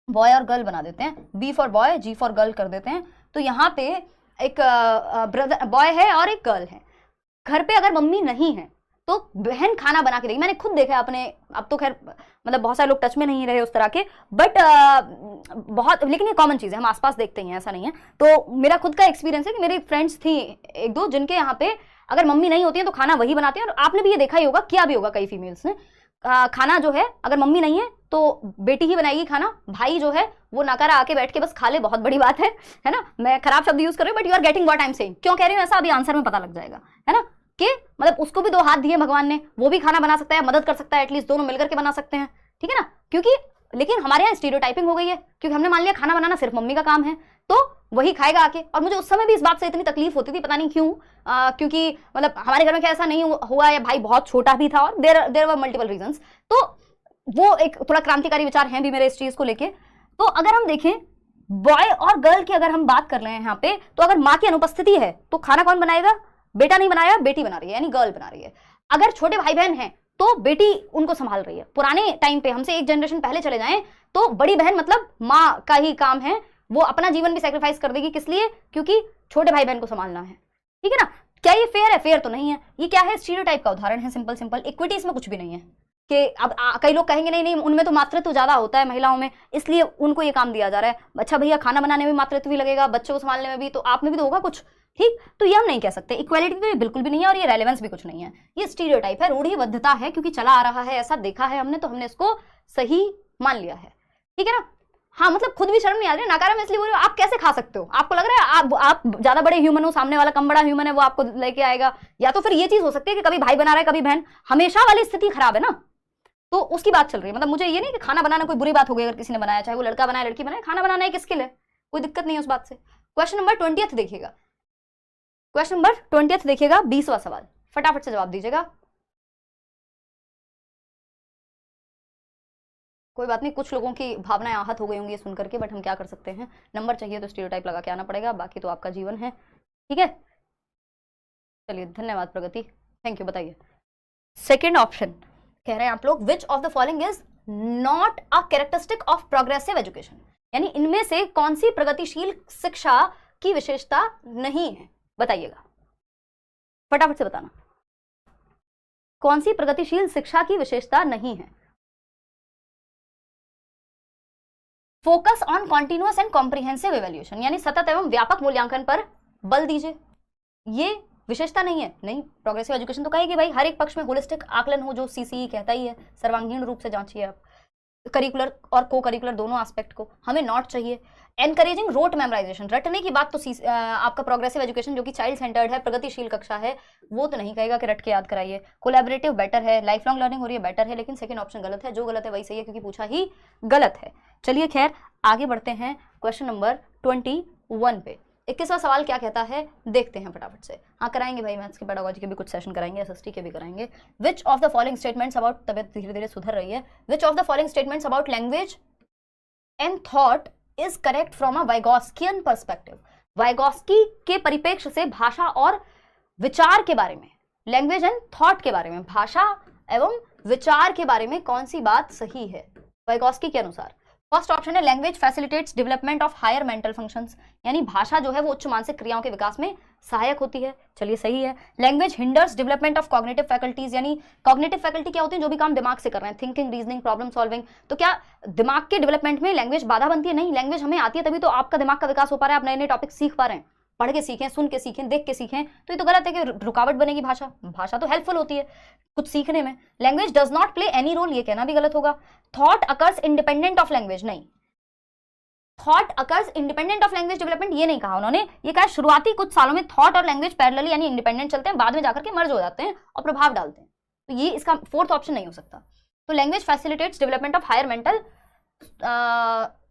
बॉय और गर्ल बना देते हैं, B for boy G for girl कर देते हैं। तो यहाँ पे एक ब्रदर बॉय है और एक गर्ल है। घर पे अगर मम्मी नहीं है तो बहन खाना बना के देगी। मैंने खुद देखा है अपने, अब तो खैर मतलब बहुत सारे लोग टच में नहीं रहे उस तरह के, बट बहुत, लेकिन ये कॉमन चीज है, हम आसपास देखते हैं, ऐसा नहीं है। तो मेरा खुद का एक्सपीरियंस है कि मेरी फ्रेंड्स थी एक दो जिनके यहाँ पे अगर मम्मी नहीं होती है तो खाना वही बनाते हैं। और आपने भी ये देखा ही होगा, किया भी होगा कई फीमेल्स ने, खाना जो है अगर मम्मी नहीं है तो बेटी ही बनाएगी खाना, भाई जो है वो नकारा आके बैठ के बस खा ले, बहुत बड़ी बात है ना। मैं खराब शब्द यूज कर रही हूँ, but you are getting what I am saying. क्यों कह रही हूँ ऐसा, अभी आंसर में पता लग जाएगा, है ना। कि मतलब उसको भी 2 हाथ दिए भगवान ने, वो भी खाना बना सकता है, मदद कर सकता है, एटलीस्ट दोनों मिलकर के बना सकते हैं, ठीक है ना। क्योंकि लेकिन हमारे यहाँ स्टीरियोटाइपिंग हो गई है, क्योंकि हमने मान लिया खाना बनाना सिर्फ मम्मी का काम है, तो वही खाएगा आके। और मुझे उस समय भी इस बात से इतनी तकलीफ होती थी, पता नहीं क्यों, क्योंकि मतलब हमारे घर में क्या ऐसा नहीं हुआ, या भाई बहुत छोटा भी था, और देयर वर मल्टीपल रीजंस। तो वो एक थोड़ा क्रांतिकारी विचार हैं भी मेरे इस चीज को लेके। तो अगर हम देखें बॉय और गर्ल की अगर हम बात कर रहे हैं यहाँ पे, तो अगर माँ की अनुपस्थिति है तो खाना कौन बनाएगा? बेटा नहीं बनाया, बेटी बना रही है, यानी गर्ल बना रही है। अगर छोटे भाई बहन हैं तो बेटी उनको संभाल रही है। पुराने टाइम पे, हमसे एक जनरेशन पहले चले जाएं, तो बड़ी बहन मतलब माँ का ही काम है, वो अपना जीवन भी सेक्रीफाइस कर देगी। किस लिए? क्योंकि छोटे भाई बहन को संभालना है, ठीक है ना। क्या ये फेयर है? फेयर तो नहीं है। ये क्या है? स्टीरियोटाइप का उदाहरण है, सिंपल सिंपल। इक्विटी इसमें कुछ भी नहीं है कि अब कई लोग कहेंगे नहीं नहीं उनमें तो मातृत्व ज्यादा होता है महिलाओं में, इसलिए उनको ये काम दिया जा रहा है। अच्छा भैया, खाना बनाने में मातृत्व भी लगेगा, बच्चों को संभालने में भी, तो आप में भी तो होगा कुछ, ठीक। तो ये हम नहीं कह सकते, इक्वालिटी भी बिल्कुल भी नहीं है, और ये रेलेवेंस भी कुछ नहीं है। ये स्टीरियोटाइप है, रूढ़िबद्धता है, क्योंकि चला आ रहा है, ऐसा देखा है हमने, तो हमने इसको सही मान लिया है, ठीक है ना। हाँ मतलब खुद भी शर्म नहीं आ रही, नकारा में इसलिए बोल रही हूँ, आप कैसे खा सकते हो? आपको लग रहा है आप ज्यादा बड़े ह्यूमन हो, सामने वाला कम बड़ा ह्यूमन है, वो आपको लेके आएगा। या तो फिर ये चीज हो सकती है कि कभी भाई बना रहा है कभी बहन, हमेशा वाली स्थिति खराब है ना, तो उसकी बात चल रही है। मतलब मुझे ये नहीं कि खाना बनाना कोई बुरी बात हो गई अगर किसी ने बनाया, चाहे वो लड़का बनाए लड़की बनाए, खाना बनाना एक स्किल है, कोई दिक्कत नहीं है उस बात से। क्वेश्चन नंबर 20 देखिएगा, क्वेश्चन नंबर 20 देखिएगा, 20वां सवाल, फटाफट से जवाब दीजिएगा। कोई बात नहीं, कुछ लोगों की भावनाएं आहत हो गई होंगी सुन करके, बट हम क्या कर सकते हैं, नंबर चाहिए तो स्टीरियोटाइप लगा के आना पड़ेगा, बाकी तो आपका जीवन है, ठीक है। चलिए धन्यवाद प्रगति, थैंक यू। बताइए सेकेंड ऑप्शन कह रहे हैं आप लोग, विच of the following is not a characteristic of progressive education. यानी इनमें से कौन सी प्रगतिशील शिक्षा की विशेषता नहीं है? बताइएगा, फटाफट से बताना, कौन सी प्रगतिशील शिक्षा की विशेषता नहीं है? Focus on continuous and comprehensive evaluation, यानी सतत एवं व्यापक मूल्यांकन पर बल दीजिए, ये विशेषता नहीं है। नहीं, प्रोग्रेसिव एजुकेशन तो कहेगी भाई हर एक पक्ष में होलिस्टिक आकलन हो, जो सीसीई कहता ही है, सर्वांगीण रूप से जांचिए आप करिकुलर और को करिकुलर दोनों एस्पेक्ट को, हमें नॉट चाहिए। एनकरेजिंग रोट मेमोराइजेशन, रटने की बात तो आपका प्रोग्रेसिव एजुकेशन जो कि चाइल्ड सेंटर्ड है, प्रगतिशील कक्षा है, वो तो नहीं कहेगा कि रट के याद कराइए। कोलैबोरेटिव बेटर है, लाइफ लॉन्ग लर्निंग हो रही है, बेटर है, लेकिन सेकंड ऑप्शन गलत है। जो गलत है वही सही है, क्योंकि पूछा ही गलत है। चलिए खैर आगे बढ़ते हैं क्वेश्चन नंबर 21 पे। 21वां सवाल क्या कहता है देखते हैं फटाफट से। हाँ कराएंगे भाई, मैथ्स के पेडागोजी के भी कुछ सेशन कराएंगे, एसएसटी के भी कराएंगे। Which of the following statements about, तबियत धीरे धीरे सुधर रही है, which of the following statements about language and thought is correct from a Vygotskian perspective. Vygotsky के परिप्रेक्ष्य से भाषा और विचार के बारे में, लैंग्वेज एंड थॉट के बारे में, भाषा एवं विचार के बारे में कौन सी बात सही है वाइगॉस्की के अनुसार। फर्स्ट ऑप्शन है language facilitates development of higher mental functions, यानी भाषा जो है वो उच्च मानसिक क्रियाओं के विकास में सहायक होती है। चलिए सही है। Language hinders development of cognitive faculties, यानी कॉग्निटिव फैकल्टी क्या होती है, जो भी काम दिमाग से कर रहे हैं, थिंकिंग, रीजनिंग, प्रॉब्लम सॉल्विंग, तो क्या दिमाग के डेवलपमेंट में लैंग्वेज बाधा बनती है? नहीं, लैंग्वेज हमें आती है तभी तो आपका दिमाग का विकास हो पा रहा है, आप नए नए टॉपिक सीख पा रहे हैं, पढ़ के सीखें, सुन के सीखें, देख के सीखें, तो ये तो गलत है कि रुकावट बनेगी भाषा। भाषा तो हेल्पफुल होती है कुछ सीखने में। Language does not play any role, ये कहना भी गलत होगा। Thought occurs independent of language, नहीं, thought occurs independent of language development ये नहीं कहा उन्होंने, ये कहा शुरुआती कुछ सालों में थॉट और लैंग्वेज पैरेलली यानी इंडिपेंडेंट चलते हैं, बाद में जाकर के मर्ज हो जाते हैं और प्रभाव डालते हैं, तो ये इसका फोर्थ ऑप्शन नहीं हो सकता। तो language facilitates development of higher mental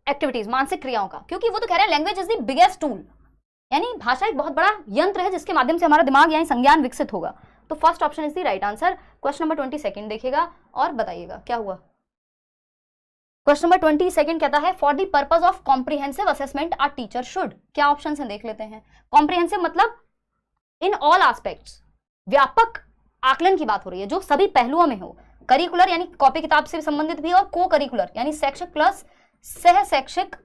activities, मानसिक क्रियाओं का, क्योंकि वो तो कह रहे हैं language is the biggest tool, यानी भाषा एक बहुत बड़ा यंत्र है जिसके माध्यम से हमारा दिमाग यानी संज्ञान विकसित होगा। तो first option is the right answer. Question number 22 देखिएगा और बताइएगा क्या हुआ। क्वेश्चन नंबर 22 कहता है for the purpose of comprehensive assessment a teacher should, क्या ऑप्शन है देख लेते हैं। कॉम्प्रिहेंसिव मतलब इन ऑल एस्पेक्ट्स, व्यापक आकलन की बात हो रही है जो सभी पहलुओं में हो। करिकुलर यानी कॉपी किताब से संबंधित भी, और को करिकुलर यानी शैक्षिक प्लस सह शैक्षिक,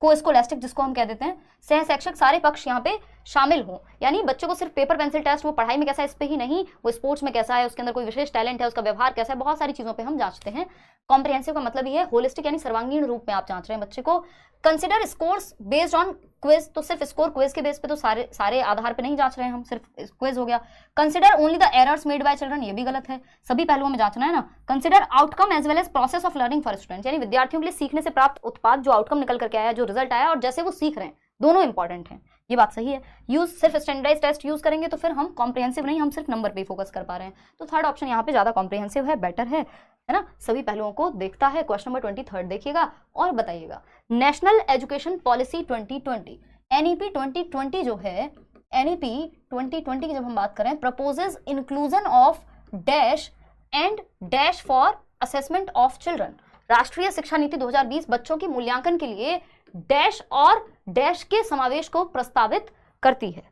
को स्कोलैस्टिक जिसको हम कह देते हैं, सह शैक्षिक सारे पक्ष यहाँ पे शामिल हों। यानी बच्चों को सिर्फ पेपर पेंसिल टेस्ट, वो पढ़ाई में कैसा है इस पे ही नहीं, वो स्पोर्ट्स में कैसा है, उसके अंदर कोई विशेष टैलेंट है, उसका व्यवहार कैसा है, बहुत सारी चीजों पे हम जांचते हैं। कॉम्प्रिहेंसिव का मतलब ये है होलिस्टिक यानी सर्वांगीण रूप में आप जांच रहे हैं बच्चे को। Consider scores based on quiz, तो सिर्फ स्कोर क्विज के बेस पे तो सारे आधार पे नहीं जांच रहे हैं हम, सिर्फ क्विज हो गया। Consider only the errors made by children, ये भी गलत है, सभी पहलुओं में जांचना है ना। Consider outcome as well as process of learning for students, यानी विद्यार्थियों के लिए सीखने से प्राप्त उत्पाद, जो आउटकम निकल करके आया, जो रिजल्ट आया और जैसे वो सीख रहे हैं, दोनों इंपॉर्टेंट हैं, ये बात सही है। यूज सिर्फ स्टैंडर्डाइज टेस्ट यूज करेंगे तो फिर हम कॉम्प्रिहेंसिव नहीं, हम सिर्फ नंबर पे फोकस कर पा रहे हैं। तो थर्ड ऑप्शन यहाँ पे ज्यादा कॉम्प्रिहेंसिव है, बेटर है ना, सभी पहलुओं को देखता है। क्वेश्चन नंबर 23 देखिएगा और बताइएगा। नेशनल एजुकेशन पॉलिसी 2020, एनईपी 2020 जो है, एनईपी 2020 की जब हम बात करें, proposes inclusion of dash and dash for assessment of children. राष्ट्रीय शिक्षा नीति 2020 बच्चों की मूल्यांकन के लिए डैश और डैश के समावेश को प्रस्तावित करती है।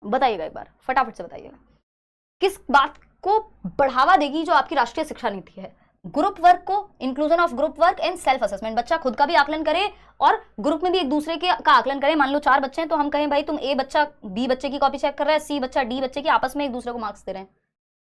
बताइएगा एक बार फटाफट से बताइएगा, किस बात को बढ़ावा देगी जो आपकी राष्ट्रीय शिक्षा नीति है? ग्रुप वर्क को, inclusion of group work and self assessment, बच्चा खुद का भी आकलन करे और ग्रुप में भी एक दूसरे के का आकलन करे। मान लो 4 बच्चे हैं तो हम कहें भाई तुम ए बच्चा बी बच्चे की कॉपी चेक कर रहा है, सी बच्चा डी बच्चे की, आपस में एक दूसरे को मार्क्स दे रहे हैं,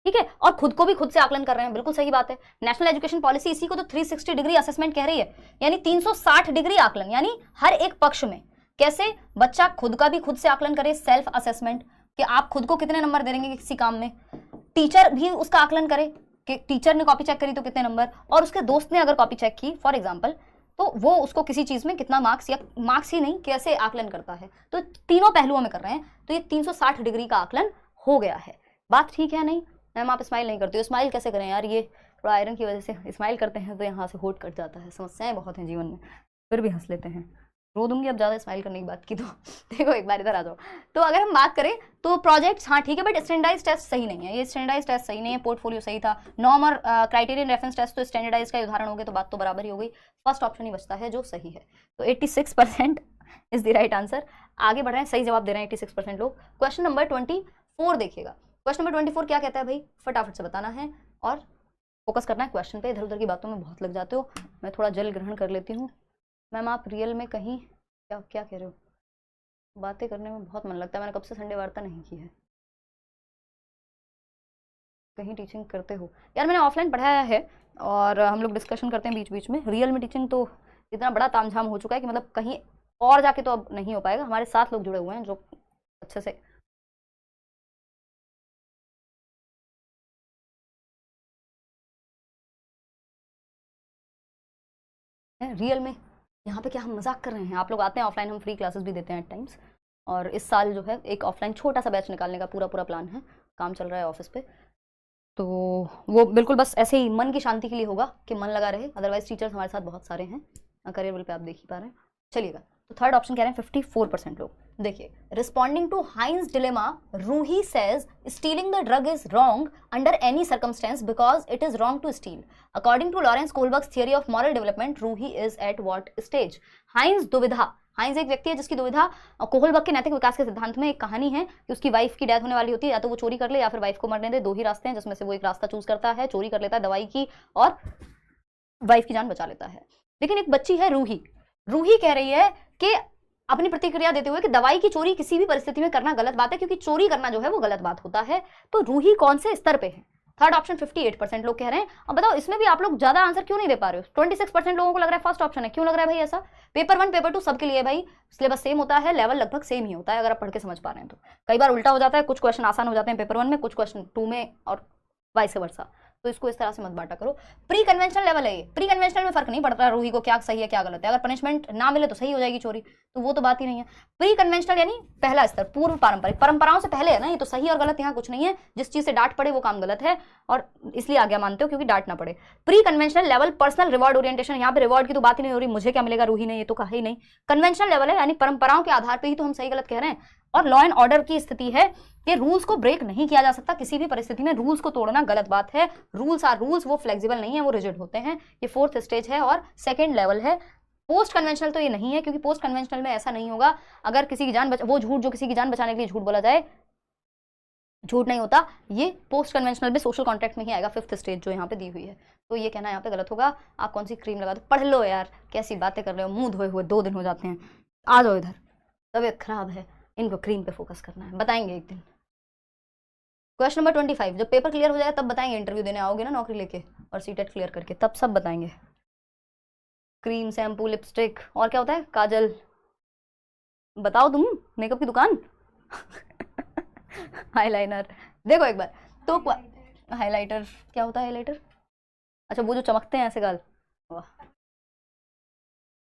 ठीक है, और खुद को भी खुद से आकलन कर रहे हैं, बिल्कुल सही बात है। नेशनल एजुकेशन पॉलिसी इसी को तो 360 डिग्री असेसमेंट कह रही है, यानी 360 डिग्री आकलन, यानी हर एक पक्ष में कैसे बच्चा खुद का भी खुद से आकलन करे, सेल्फ असेसमेंट, कि आप खुद को कितने नंबर दे देंगे किसी काम में, टीचर भी उसका आकलन करे कि टीचर ने कॉपी चेक करी तो कितने नंबर, और उसके दोस्त ने अगर कॉपी चेक की फॉर एग्जांपल, तो वो उसको किसी चीज में कितना मार्क्स, या मार्क्स ही नहीं कैसे आकलन करता है, तो तीनों पहलुओं में कर रहे हैं, तो ये 360 डिग्री का आकलन हो गया है। बात ठीक है? नहीं मैम आप स्माइल नहीं करती हो, स्माइल कैसे करें यार, ये थोड़ा आयरन की वजह से स्माइल करते हैं तो यहाँ से होठ कट जाता है, समस्याएं बहुत हैं जीवन में, फिर भी हंस लेते हैं। रो दूंगी अब ज़्यादा स्माइल करने की बात की तो। देखो एक बार इधर आ जाओ। तो अगर हम बात करें तो प्रोजेक्ट्स हाँ ठीक है, बट स्टैंडर्डाइज टेस्ट सही नहीं है, ये स्टैंडर्डाइज टेस्ट सही नहीं है, पोर्टफोलियो सही था, नॉर्म और क्राइटेरियन रेफरेंस टेस्ट तो स्टैंडर्डाइज का उदाहरण हो गए, तो बात तो बराबर ही हो गई। फर्स्ट ऑप्शन ही बचता है जो सही है, तो 86% इज द राइट आंसर। आगे बढ़ रहे हैं, सही जवाब दे रहे हैं 86% लोग। क्वेश्चन नंबर 24 देखिएगा। क्वेश्चन नंबर 24 क्या कहता है भाई, फटाफट से बताना है और फोकस करना है क्वेश्चन पे, इधर उधर की बातों में बहुत लग जाते हो। मैं थोड़ा जल ग्रहण कर लेती हूँ। मैम आप रियल में कहीं क्या कह रहे हो, बातें करने में बहुत मन लगता है, मैंने कब से संडे वार्ता नहीं की है। कहीं टीचिंग करते हो? यार मैंने ऑफलाइन पढ़ाया है और हम लोग डिस्कशन करते हैं बीच बीच में। रियल में टीचिंग तो इतना बड़ा तामझाम हो चुका है कि मतलब कहीं और जाके तो अब नहीं हो पाएगा। हमारे साथ लोग जुड़े हुए हैं जो अच्छे से। रियल में यहाँ पे क्या हम मजाक कर रहे हैं? आप लोग आते हैं ऑफलाइन, हम फ्री क्लासेस भी देते हैं एट टाइम्स, और इस साल जो है एक ऑफलाइन छोटा सा बैच निकालने का पूरा पूरा प्लान है, काम चल रहा है ऑफिस पे। तो वो बिल्कुल बस ऐसे ही मन की शांति के लिए होगा कि मन लगा रहे, अदरवाइज टीचर्स हमारे साथ बहुत सारे हैं, करियर बिल पे आप देख ही पा रहे हैं। चलिएगा, तो थर्ड ऑप्शन कह रहे हैं 54% लोग। देखिए, responding to Heinz dilemma, Roohi says stealing the drug is wrong under any circumstances because it is wrong to steal. According to Lawrence Kohlberg's theory of moral development, Roohi is at what stage? Heinz दुविधा, हाइंस एक व्यक्ति है जिसकी दुविधा, कोहलबर्ग के नैतिक विकास के सिद्धांत में एक कहानी है कि उसकी वाइफ की डेथ होने वाली होती है, या तो वो चोरी कर ले या फिर वाइफ को मरने दे, दो ही रास्ते हैं जिसमें से वो एक रास्ता चूज करता है, चोरी कर लेता है दवाई की और वाइफ की जान बचा लेता है। लेकिन एक बच्ची है रूही, रूही कह रही है कि अपनी प्रतिक्रिया देते हुए कि दवाई की चोरी किसी भी परिस्थिति में करना गलत बात है, क्योंकि चोरी करना जो है वो गलत बात होता है। तो रूही कौन से स्तर पे है? थर्ड ऑप्शन 58% लोग कह रहे हैं। अब बताओ इसमें भी आप लोग ज्यादा आंसर क्यों नहीं दे पा रहे हो? 26% लोगों को लग रहा है फर्स्ट ऑप्शन है। क्यों लग रहा है भाई ऐसा? पेपर 1 पेपर 2 सबके लिए भाई सिलेबस सेम होता है, लेवल लगभग सेम ही होता है, अगर आप पढ़ के समझ पा रहे हैं तो। कई बार उल्टा हो जाता है, कुछ क्वेश्चन आसान हो जाते हैं पेपर 1 में, कुछ क्वेश्चन 2 में, और वाइस वर्सा। तो इसको इस तरह से मत बांटा करो। प्री कन्वेंशनल लेवल है ये, प्री कन्वेंशनल में फर्क नहीं पड़ता रूही को क्या सही है क्या गलत है, अगर पनिशमेंट ना मिले तो सही हो जाएगी चोरी, तो वो तो बात ही नहीं है। प्री कन्वेंशनल यानी पहला स्तर, पूर्व पारंपरिक, परंपराओं से पहले है ना, ये तो सही और गलत यहाँ कुछ नहीं है, जिस चीज से डांट पड़े वो काम गलत है और इसलिए आज्ञा मानते हो क्योंकि डांट ना पड़े। Pre conventional level personal reward orientation, यहाँ पे रिवॉर्ड की तो बात ही नहीं हो रही, मुझे क्या मिलेगा, रूही ने ये तो कहा ही नहीं। कन्वेंशनल लेवल है यानी परंपराओं के आधार पर ही तो हम सही गलत कह रहे हैं। और लॉ एंड ऑर्डर की स्थिति है कि रूल्स को ब्रेक नहीं किया जा सकता किसी भी परिस्थिति में, रूल्स को तोड़ना गलत बात है। रूल्स आर रूल्स, वो फ्लेक्सिबल नहीं है, वो रिजिड होते हैं। ये फोर्थ स्टेज है और सेकंड लेवल है। पोस्ट कन्वेंशनल तो ये नहीं है, क्योंकि पोस्ट कन्वेंशनल में ऐसा नहीं होगा, अगर किसी की जान वो झूठ जो किसी की जान बचाने के लिए झूठ बोला जाए, झूठ नहीं होता, ये पोस्ट कन्वेंशनल में सोशल कॉन्ट्रैक्ट में ही आएगा, फिफ्थ स्टेज जो यहाँ पे दी हुई है। तो ये कहना यहाँ पे गलत होगा। आप कौन सी क्रीम लगा दो, पढ़ लो यार, कैसी बातें कर रहे हो, मुंह धोए हुए 2 दिन हो जाते हैं, आ जाओ इधर, तबीयत खराब है, इनको क्रीम पे फोकस करना है, बताएंगे एक दिन। क्वेश्चन नंबर 25, जब पेपर क्लियर हो जाए तब बताएंगे, इंटरव्यू देने आओगे ना नौकरी लेके और सीटेट क्लियर करके, तब सब बताएंगे। क्रीम, शैम्पू, लिपस्टिक, और क्या होता है, काजल, बताओ तुम, मेकअप की दुकान हाईलाइनर, देखो एक बार तो हाईलाइटर क्या होता है? हाईलाइटर, अच्छा वो जो चमकते हैं ऐसे गाल, वाह,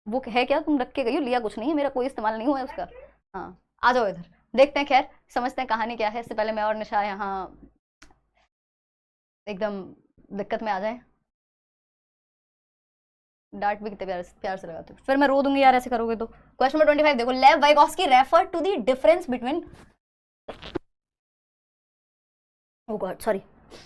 वो है क्या? तुम रख के गई हो, लिया कुछ नहीं है, मेरा कोई इस्तेमाल नहीं हुआ है उसका। हाँ, आ जाओ इधर, देखते हैं, खैर समझते हैं कहानी क्या है। इससे पहले मैं और निशा यहाँ एकदम दिक्कत में आ जाए। डांट भी कितने प्यार से लगाते हो, फिर मैं रो दूंगी यार ऐसे करोगे तो। क्वेश्चन नंबर 25 देखो, Lev Vygotsky refer to the difference between, oh God sorry,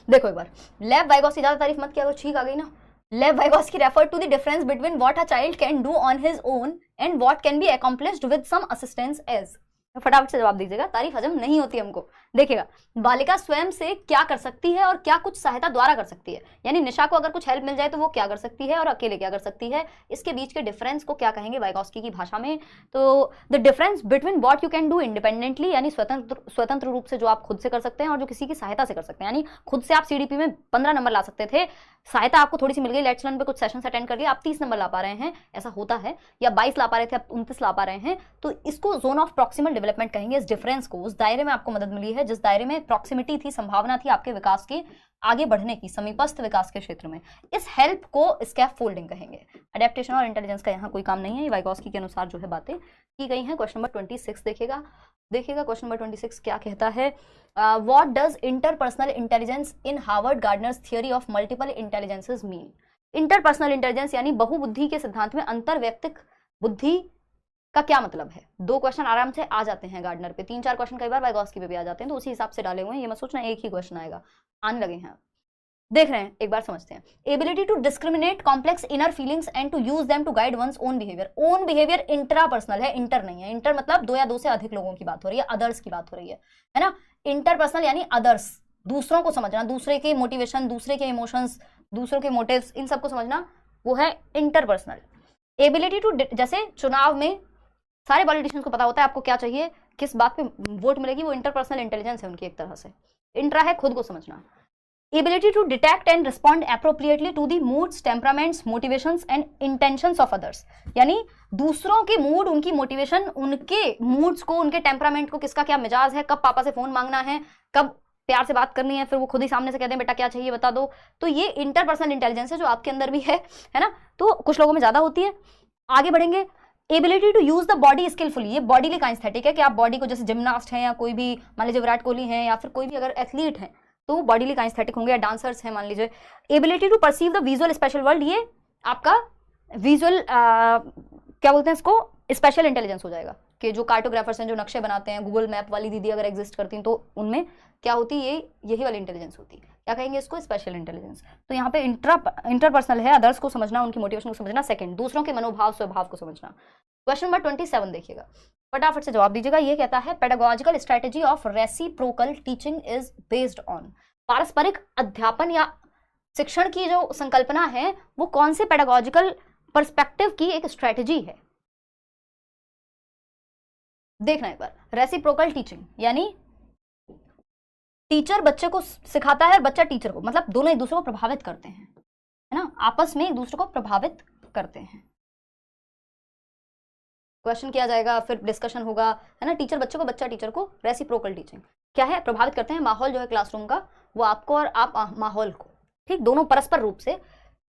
देखो एक बार, लेव वाइगोस्की, ज्यादा तारीफ मत किया करो, छींक आ गई ना। Lev Vygotsky refer to the difference between what a child can do on his own and what can be accomplished with some assistance as. फटाफट से जवाब दीजिएगा, तारीफ हजम नहीं होती हमको। देखिएगा, बालिका स्वयं से क्या कर सकती है और क्या कुछ सहायता द्वारा कर सकती है, यानी निशा को अगर कुछ हेल्प मिल जाए तो वो क्या कर सकती है और अकेले क्या कर सकती है, इसके बीच के डिफरेंस को क्या कहेंगे वाइगोस्की की भाषा में? तो the difference between what you can do independently, यानी स्वतंत्र रूप से जो आप खुद से कर सकते हैं, और जो किसी की सहायता से कर सकते हैं, यानी खुद से आप सीडीपी में 15 नंबर ला सकते थे, सहायता आपको थोड़ी सी मिल गई, लेट्स लर्न पे कुछ सेशंस अटेंड कर लिया, आप 30 नंबर ला पा रहे हैं, ऐसा होता है, या 22 ला पा रहे थे आप 29 ला पा रहे हैं, तो इसको जोन ऑफ प्रॉक्सिमल डेवलपमेंट कहेंगे। इस डिफरेंस को, उस दायरे में आपको मदद मिली है जिस दायरे में प्रॉक्सिमिटी थी, संभावना थी आपके विकास की आगे बढ़ने की, समीपस्थ विकास के क्षेत्र में, इस हेल्प को स्कैफोल्डिंग कहेंगे। अडेप्टेशन और इंटेलिजेंस का यहाँ कोई काम नहीं है, ये वाइगोस्की के अनुसार जो है बातें की गई हैं। क्वेश्चन नंबर 26 देखिएगा, क्वेश्चन नंबर 26 क्या कहता है? What does interpersonal intelligence in Harvard Gardner's theory of multiple intelligences mean? Interpersonal intelligence यानी बहुबुद्धि के सिद्धांत में अंतर्वैयक्तिक बुद्धि का क्या मतलब है? 2 क्वेश्चन आराम से आ जाते हैं गार्डनर पे, 3-4 क्वेश्चन कई बार वाइगोस्की पे भी आ जाते हैं, तो उसी हिसाब से डाले हुए हैं, ये मत सोचना एक ही क्वेश्चन आएगा, आने लगे हैं, देख रहे हैं, एक बार समझते हैं। Ability to discriminate complex inner feelings and to use them to guide one's own behaviour. Own behaviour intrapersonal है, इंटर नहीं है। इंटर मतलब 2 या 2 से अधिक लोगों की बात हो रही है, अदर्स की बात हो रही है ना। इंटरपर्सनल यानी अदर्स, दूसरों को समझना, दूसरे के मोटिवेशन, दूसरे के इमोशंस, दूसरों के मोटिव्स, इन सबको समझना, वो है इंटरपर्सनल। एबिलिटी टू, जैसे चुनाव में सारे पॉलिटिशियंस को पता होता है आपको क्या चाहिए, किस बात पे वोट मिलेगी, वो इंटरपर्सनल इंटेलिजेंस है उनकी एक तरह से। इंट्रा है खुद को समझना, ability to detect and respond appropriately to the moods, temperaments, motivations and intentions of others, यानी दूसरों के मूड, उनकी मोटिवेशन, उनके मूड्स को, उनके टेम्परामेंट को, किसका क्या मिजाज है, कब पापा से फोन मांगना है, कब प्यार से बात करनी है, फिर वो खुद ही सामने से कहते हैं बेटा क्या चाहिए बता दो। तो ये इंटरपर्सनल इंटेलिजेंस है जो आपके अंदर भी है ना, तो कुछ लोगों में ज्यादा होती है। आगे बढ़ेंगे, ability to use the body skilfully, ये बॉडी काइंस्थेटिक है कि आप बॉडी को, जैसे जिम्नास्ट हैं या कोई भी मान लीजिए विराट कोहली हैं या फिर कोई भी अगर एथलीट हैं तो बॉडी काइंस्थेटिक होंगे, या डांसर्स हैं मान लीजिए। Ability to perceive the visual spatial world, ये आपका विजुअल क्या बोलते हैं इसको, स्पेशल इंटेलिजेंस हो जाएगा कि जो कार्टोग्राफर्स हैं, जो नक्शे बनाते हैं, गूगल मैप वाली दीदी अगर एग्जिस्ट करती हैं तो उनमें क्या होती है, यही वाली इंटेलिजेंस होती है, क्या कहेंगे इसको, स्पेशल इंटेलिजेंस। तो यहाँ पे इंटरपर्सनल है, अदर्स को समझना, उनकी मोटिवेशन को समझना। सेकंड, दूसरों के मनोभाव स्वभाव को समझना। क्वेश्चन नंबर 27 देखिएगा, फटाफट से जवाब दीजिएगा। ये कहता है pedagogical strategy of reciprocal teaching is based on, पारस्परिक अध्यापन या शिक्षण की जो संकल्पना है वो कौन से पेडागोजिकल पर्सपेक्टिव की एक स्ट्रेटेजी है। देखना एक बार, रेसिप्रोकल टीचिंग यानी टीचर बच्चे को सिखाता है और बच्चा टीचर को, मतलब दोनों एक दूसरे को प्रभावित करते हैं, है ना, आपस में एक दूसरे को प्रभावित करते हैं। क्वेश्चन किया जाएगा, फिर डिस्कशन होगा, है ना, टीचर बच्चे को, बच्चा टीचर को। रेसिप्रोकल टीचिंग क्या है, प्रभावित करते हैं, माहौल जो है क्लासरूम का वो आपको और आप माहौल को, ठीक, दोनों परस्पर रूप से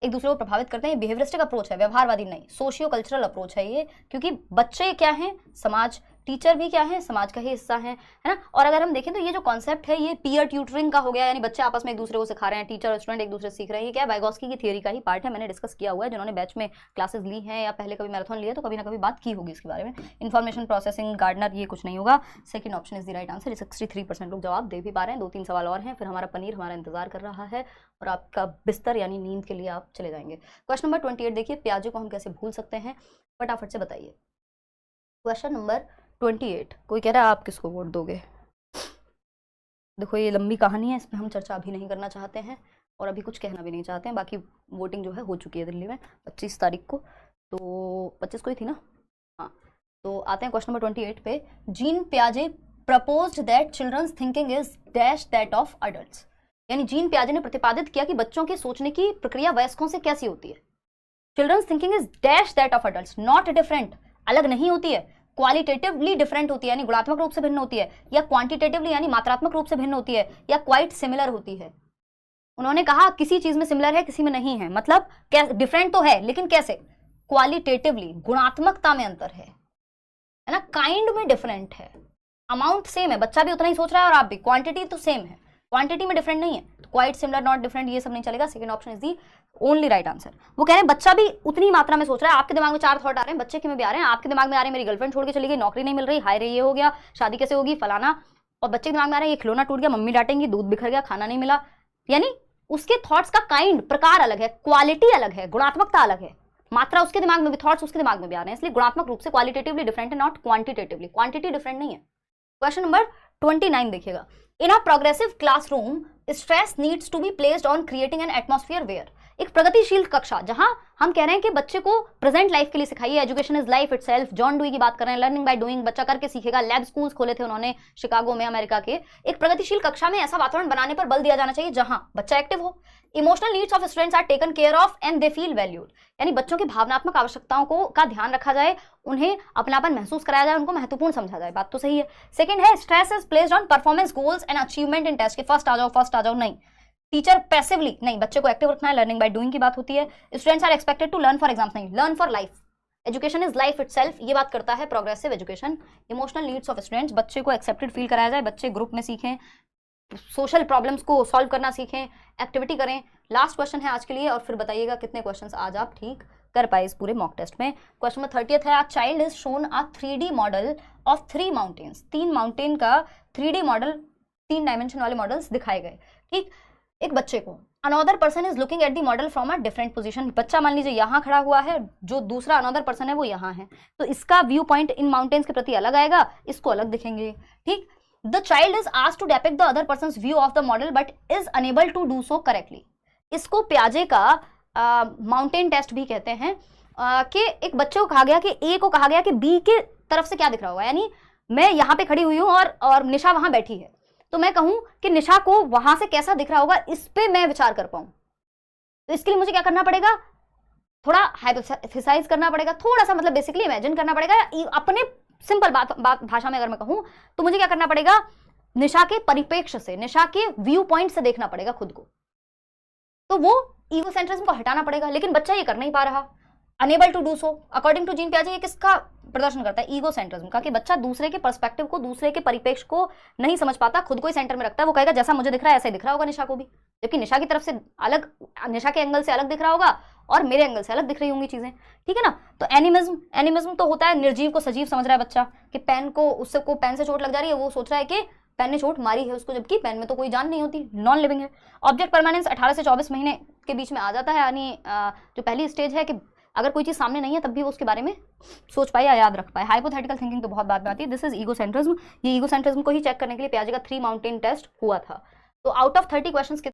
एक दूसरे को प्रभावित करते हैं। बिहेवियरिस्टिक अप्रोच है, व्यवहारवादी नहीं, सोशियो कल्चरल अप्रोच है ये, क्योंकि बच्चे क्या हैं, समाज, टीचर भी क्या है, समाज का ही हिस्सा है ना। और अगर हम देखें तो ये जो कॉन्सेप्ट है ये पीयर ट्यूटरिंग का हो गया, यानी बच्चे आपस में एक दूसरे को सिखा रहे हैं, टीचर और स्टूडेंट एक दूसरे से सीख रहे हैं। ये क्या है, वाइगोस्की की थियरी का ही पार्ट है, मैंने डिस्कस किया हुआ है, जिन्होंने बैच में क्लासेस ली हैं या पहले कभी मैराथन लिया तो कभी ना कभी बात की होगी इसके बारे में। इन्फॉर्मेशन प्रोसेसिंग, गार्डनर, ये कुछ नहीं होगा। Second option is the right answer. 63% लोग जवाब दे भी पा रहे हैं। 2-3 सवाल और हैं, फिर हमारा पनीर हमारा इंतजार कर रहा है और आपका बिस्तर यानी नींद के लिए आप चले जाएंगे। क्वेश्चन नंबर 28 देखिए, प्याजे को हम कैसे भूल सकते हैं, फटाफट से बताइए। क्वेश्चन नंबर 28, कोई कह रहा है आप किसको वोट दोगे। देखो ये लंबी कहानी है, इस पर हम चर्चा अभी नहीं करना चाहते हैं और अभी कुछ कहना भी नहीं चाहते हैं। बाकी वोटिंग जो है हो चुकी है दिल्ली में 25 तारीख को, तो 25 को ही थी ना, हाँ। तो आते हैं क्वेश्चन नंबर 28 पे। जीन पियाजे proposed that children's thinking is dash that of adults, यानी जीन पियाजे ने प्रतिपादित किया कि बच्चों के सोचने की प्रक्रिया वयस्कों से कैसी होती है। Children's thinking is dash that of adults, not different, अलग नहीं होती है, क्वालिटेटिवली डिफरेंट होती है यानी गुणात्मक रूप से भिन्न होती है, या क्वांटिटेटिवली यानी मात्रात्मक रूप से भिन्न होती है, या क्वाइट सिमिलर होती है। उन्होंने कहा किसी चीज में सिमिलर है, किसी में नहीं है, मतलब डिफरेंट तो है लेकिन कैसे, क्वालिटेटिवली, गुणात्मकता में अंतर है ना, काइंड में डिफरेंट है, अमाउंट सेम है, बच्चा भी उतना ही सोच रहा है और आप भी, क्वांटिटी तो सेम है, क्वांटिटी में डिफरेंट नहीं है, तो क्वाइट सिमिलर नॉट डिफरेंट ये सब नहीं चलेगा। Second option is the only right answer. वो कह रहे हैं बच्चा भी उतनी मात्रा में सोच रहा है, आपके दिमाग में 4 थॉट आ रहे हैं, बच्चे के में भी आ रहे हैं, आपके दिमाग में आ रहे हैं मेरी गर्लफ्रेंड छोड़ के चली गई, नौकरी नहीं मिल रही, हाय रे ये हो गया, शादी कैसे होगी, फलाना, और बच्चे के दिमाग में आ रहे हैं ये खिलौना टूट गया, मम्मी डांटेंगी, दूध बिखर गया, खाना नहीं मिला, यानी उसके थॉट्स का काइंड, प्रकार अलग है, क्वालिटी अलग है, गुणात्मकता अलग है, मात्रा उसके दिमाग में भी, थॉट्स उसके दिमाग में भी आ रहे हैं, इसलिए गुणात्मक रूप से क्वालिटेटिवली डिफरेंट है, नॉट क्वांटिटेटिवली, क्वांटिटी डिफरेंट नहीं है। क्वेश्चन नंबर 29 देखिएगा, in a progressive classroom stress needs to be placed on creating an atmosphere where, एक प्रगतिशील कक्षा जहां हम कह रहे हैं कि बच्चे को प्रेजेंट लाइफ के लिए सिखाइए, education is life itself, John dewy की बात कर रहे हैं, लर्निंग बाय डूइंग, बच्चा करके सीखेगा, लैब स्कूल्स खोले थे उन्होंने शिकागो में अमेरिका के। एक प्रगतिशील कक्षा में ऐसा वातावरण बनाने पर बल दिया जाना चाहिए जहां बच्चा एक्टिव हो, emotional needs of students are taken care of and they feel valued, यानी बच्चों की भावनात्मक आवश्यकताओं को का ध्यान रखा जाए, उन्हें अपनापन महसूस कराया जाए, उनको महत्वपूर्ण समझा जाए, बात तो सही है। सेकंड है stress is placed on performance goals and achievement in test, के फर्स्ट आ जाओ नहीं, टीचर पैसिवली नहीं, बच्चे को एक्टिव रखना है, लर्निंग बाय डूइंग की बात होती है। Students are expected to learn for exams नहीं, learn for life, education is life itself, ये बात करता है progressive education. Emotional needs of students, बच्चे को एक्सेप्टेड फील कराया जाए, बच्चे ग्रुप में सीखें, सोशल प्रॉब्लम्स को सॉल्व करना सीखें, एक्टिविटी करें। लास्ट क्वेश्चन है आज के लिए और फिर बताइएगा कितने क्वेश्चंस आज आप ठीक कर पाए इस पूरे मॉक टेस्ट में। क्वेश्चन नंबर 30 है, a child is shown a 3D model of 3 mountains, 3 mountain का 3D मॉडल, 3 डायमेंशन वाले मॉडल्स दिखाए गए, ठीक। एक बच्चे को another person is looking at the model from a different position, बच्चा मान लीजिए यहाँ खड़ा हुआ है, जो दूसरा अनदर पर्सन है वो यहाँ है, तो इसका व्यू पॉइंट इन माउंटेन्स के प्रति अलग आएगा, इसको अलग दिखेंगे, ठीक। The child is asked to depict the other person's view of the model but is unable to do so correctly, इसको प्याजे का माउंटेन टेस्ट भी कहते हैं। कि एक बच्चे को कहा गया कि ए को कहा गया कि बी के तरफ से क्या दिख रहा होगा, यानी मैं यहाँ पे खड़ी हुई हूँ और निशा वहां बैठी है, तो मैं कहूं कि निशा को वहां से कैसा दिख रहा होगा, इस पे मैं विचार कर पाऊं। तो इसके लिए मुझे क्या करना पड़ेगा, थोड़ा हाइपोथेसाइज करना पड़ेगा, थोड़ा सा मतलब बेसिकली इमेजिन करना पड़ेगा। अपने सिंपल बात भाषा में अगर मैं कहूं तो मुझे क्या करना पड़ेगा, निशा के परिप्रेक्ष्य से, निशा के व्यू पॉइंट से देखना पड़ेगा खुद को। तो वो ईगोसेंट्रिज्म को हटाना पड़ेगा, लेकिन बच्चा ये कर नहीं पा रहा, unable to do so. According to Jean पियाजे ये किसका प्रदर्शन करता है, ईगोसेंट्रिज्म का, कि बच्चा दूसरे के पर्सपेक्टिव को, दूसरे के परिप्रेक्ष्य को नहीं समझ पाता, खुद को ही सेंटर में रखता है। वो कहेगा जैसा मुझे दिख रहा है ऐसा ही दिख रहा होगा निशा को भी, जबकि निशा की तरफ से अलग, निशा के एंगल से अलग दिख रहा होगा और मेरे एंगल से अलग दिख रही होंगी चीजें, ठीक है ना। तो एनिमिज्म तो होता है निर्जीव को सजीव समझ रहा है बच्चा, कि पेन को, उससे को पेन से चोट लग जा रही है, वो सोच रहा है कि पेन ने चोट मारी है उसको, जबकि पेन में तो कोई जान नहीं होती, नॉन लिविंग है। ऑब्जेक्ट परमानेंस 18 से 24 महीने के बीच में आ जाता है, यानी जो पहली स्टेज है कि अगर कोई चीज सामने नहीं है तब भी वो उसके बारे में सोच पाए या याद रख पाए। हाइपोथेटिकल थिंकिंग तो बहुत बाद में आती है। This is egocentrism. ये ईगोसेंट्रिज्म को ही चेक करने के लिए पियाजे का 3 माउंटेन टेस्ट हुआ था। तो आउट ऑफ 30 क्वेश्चंस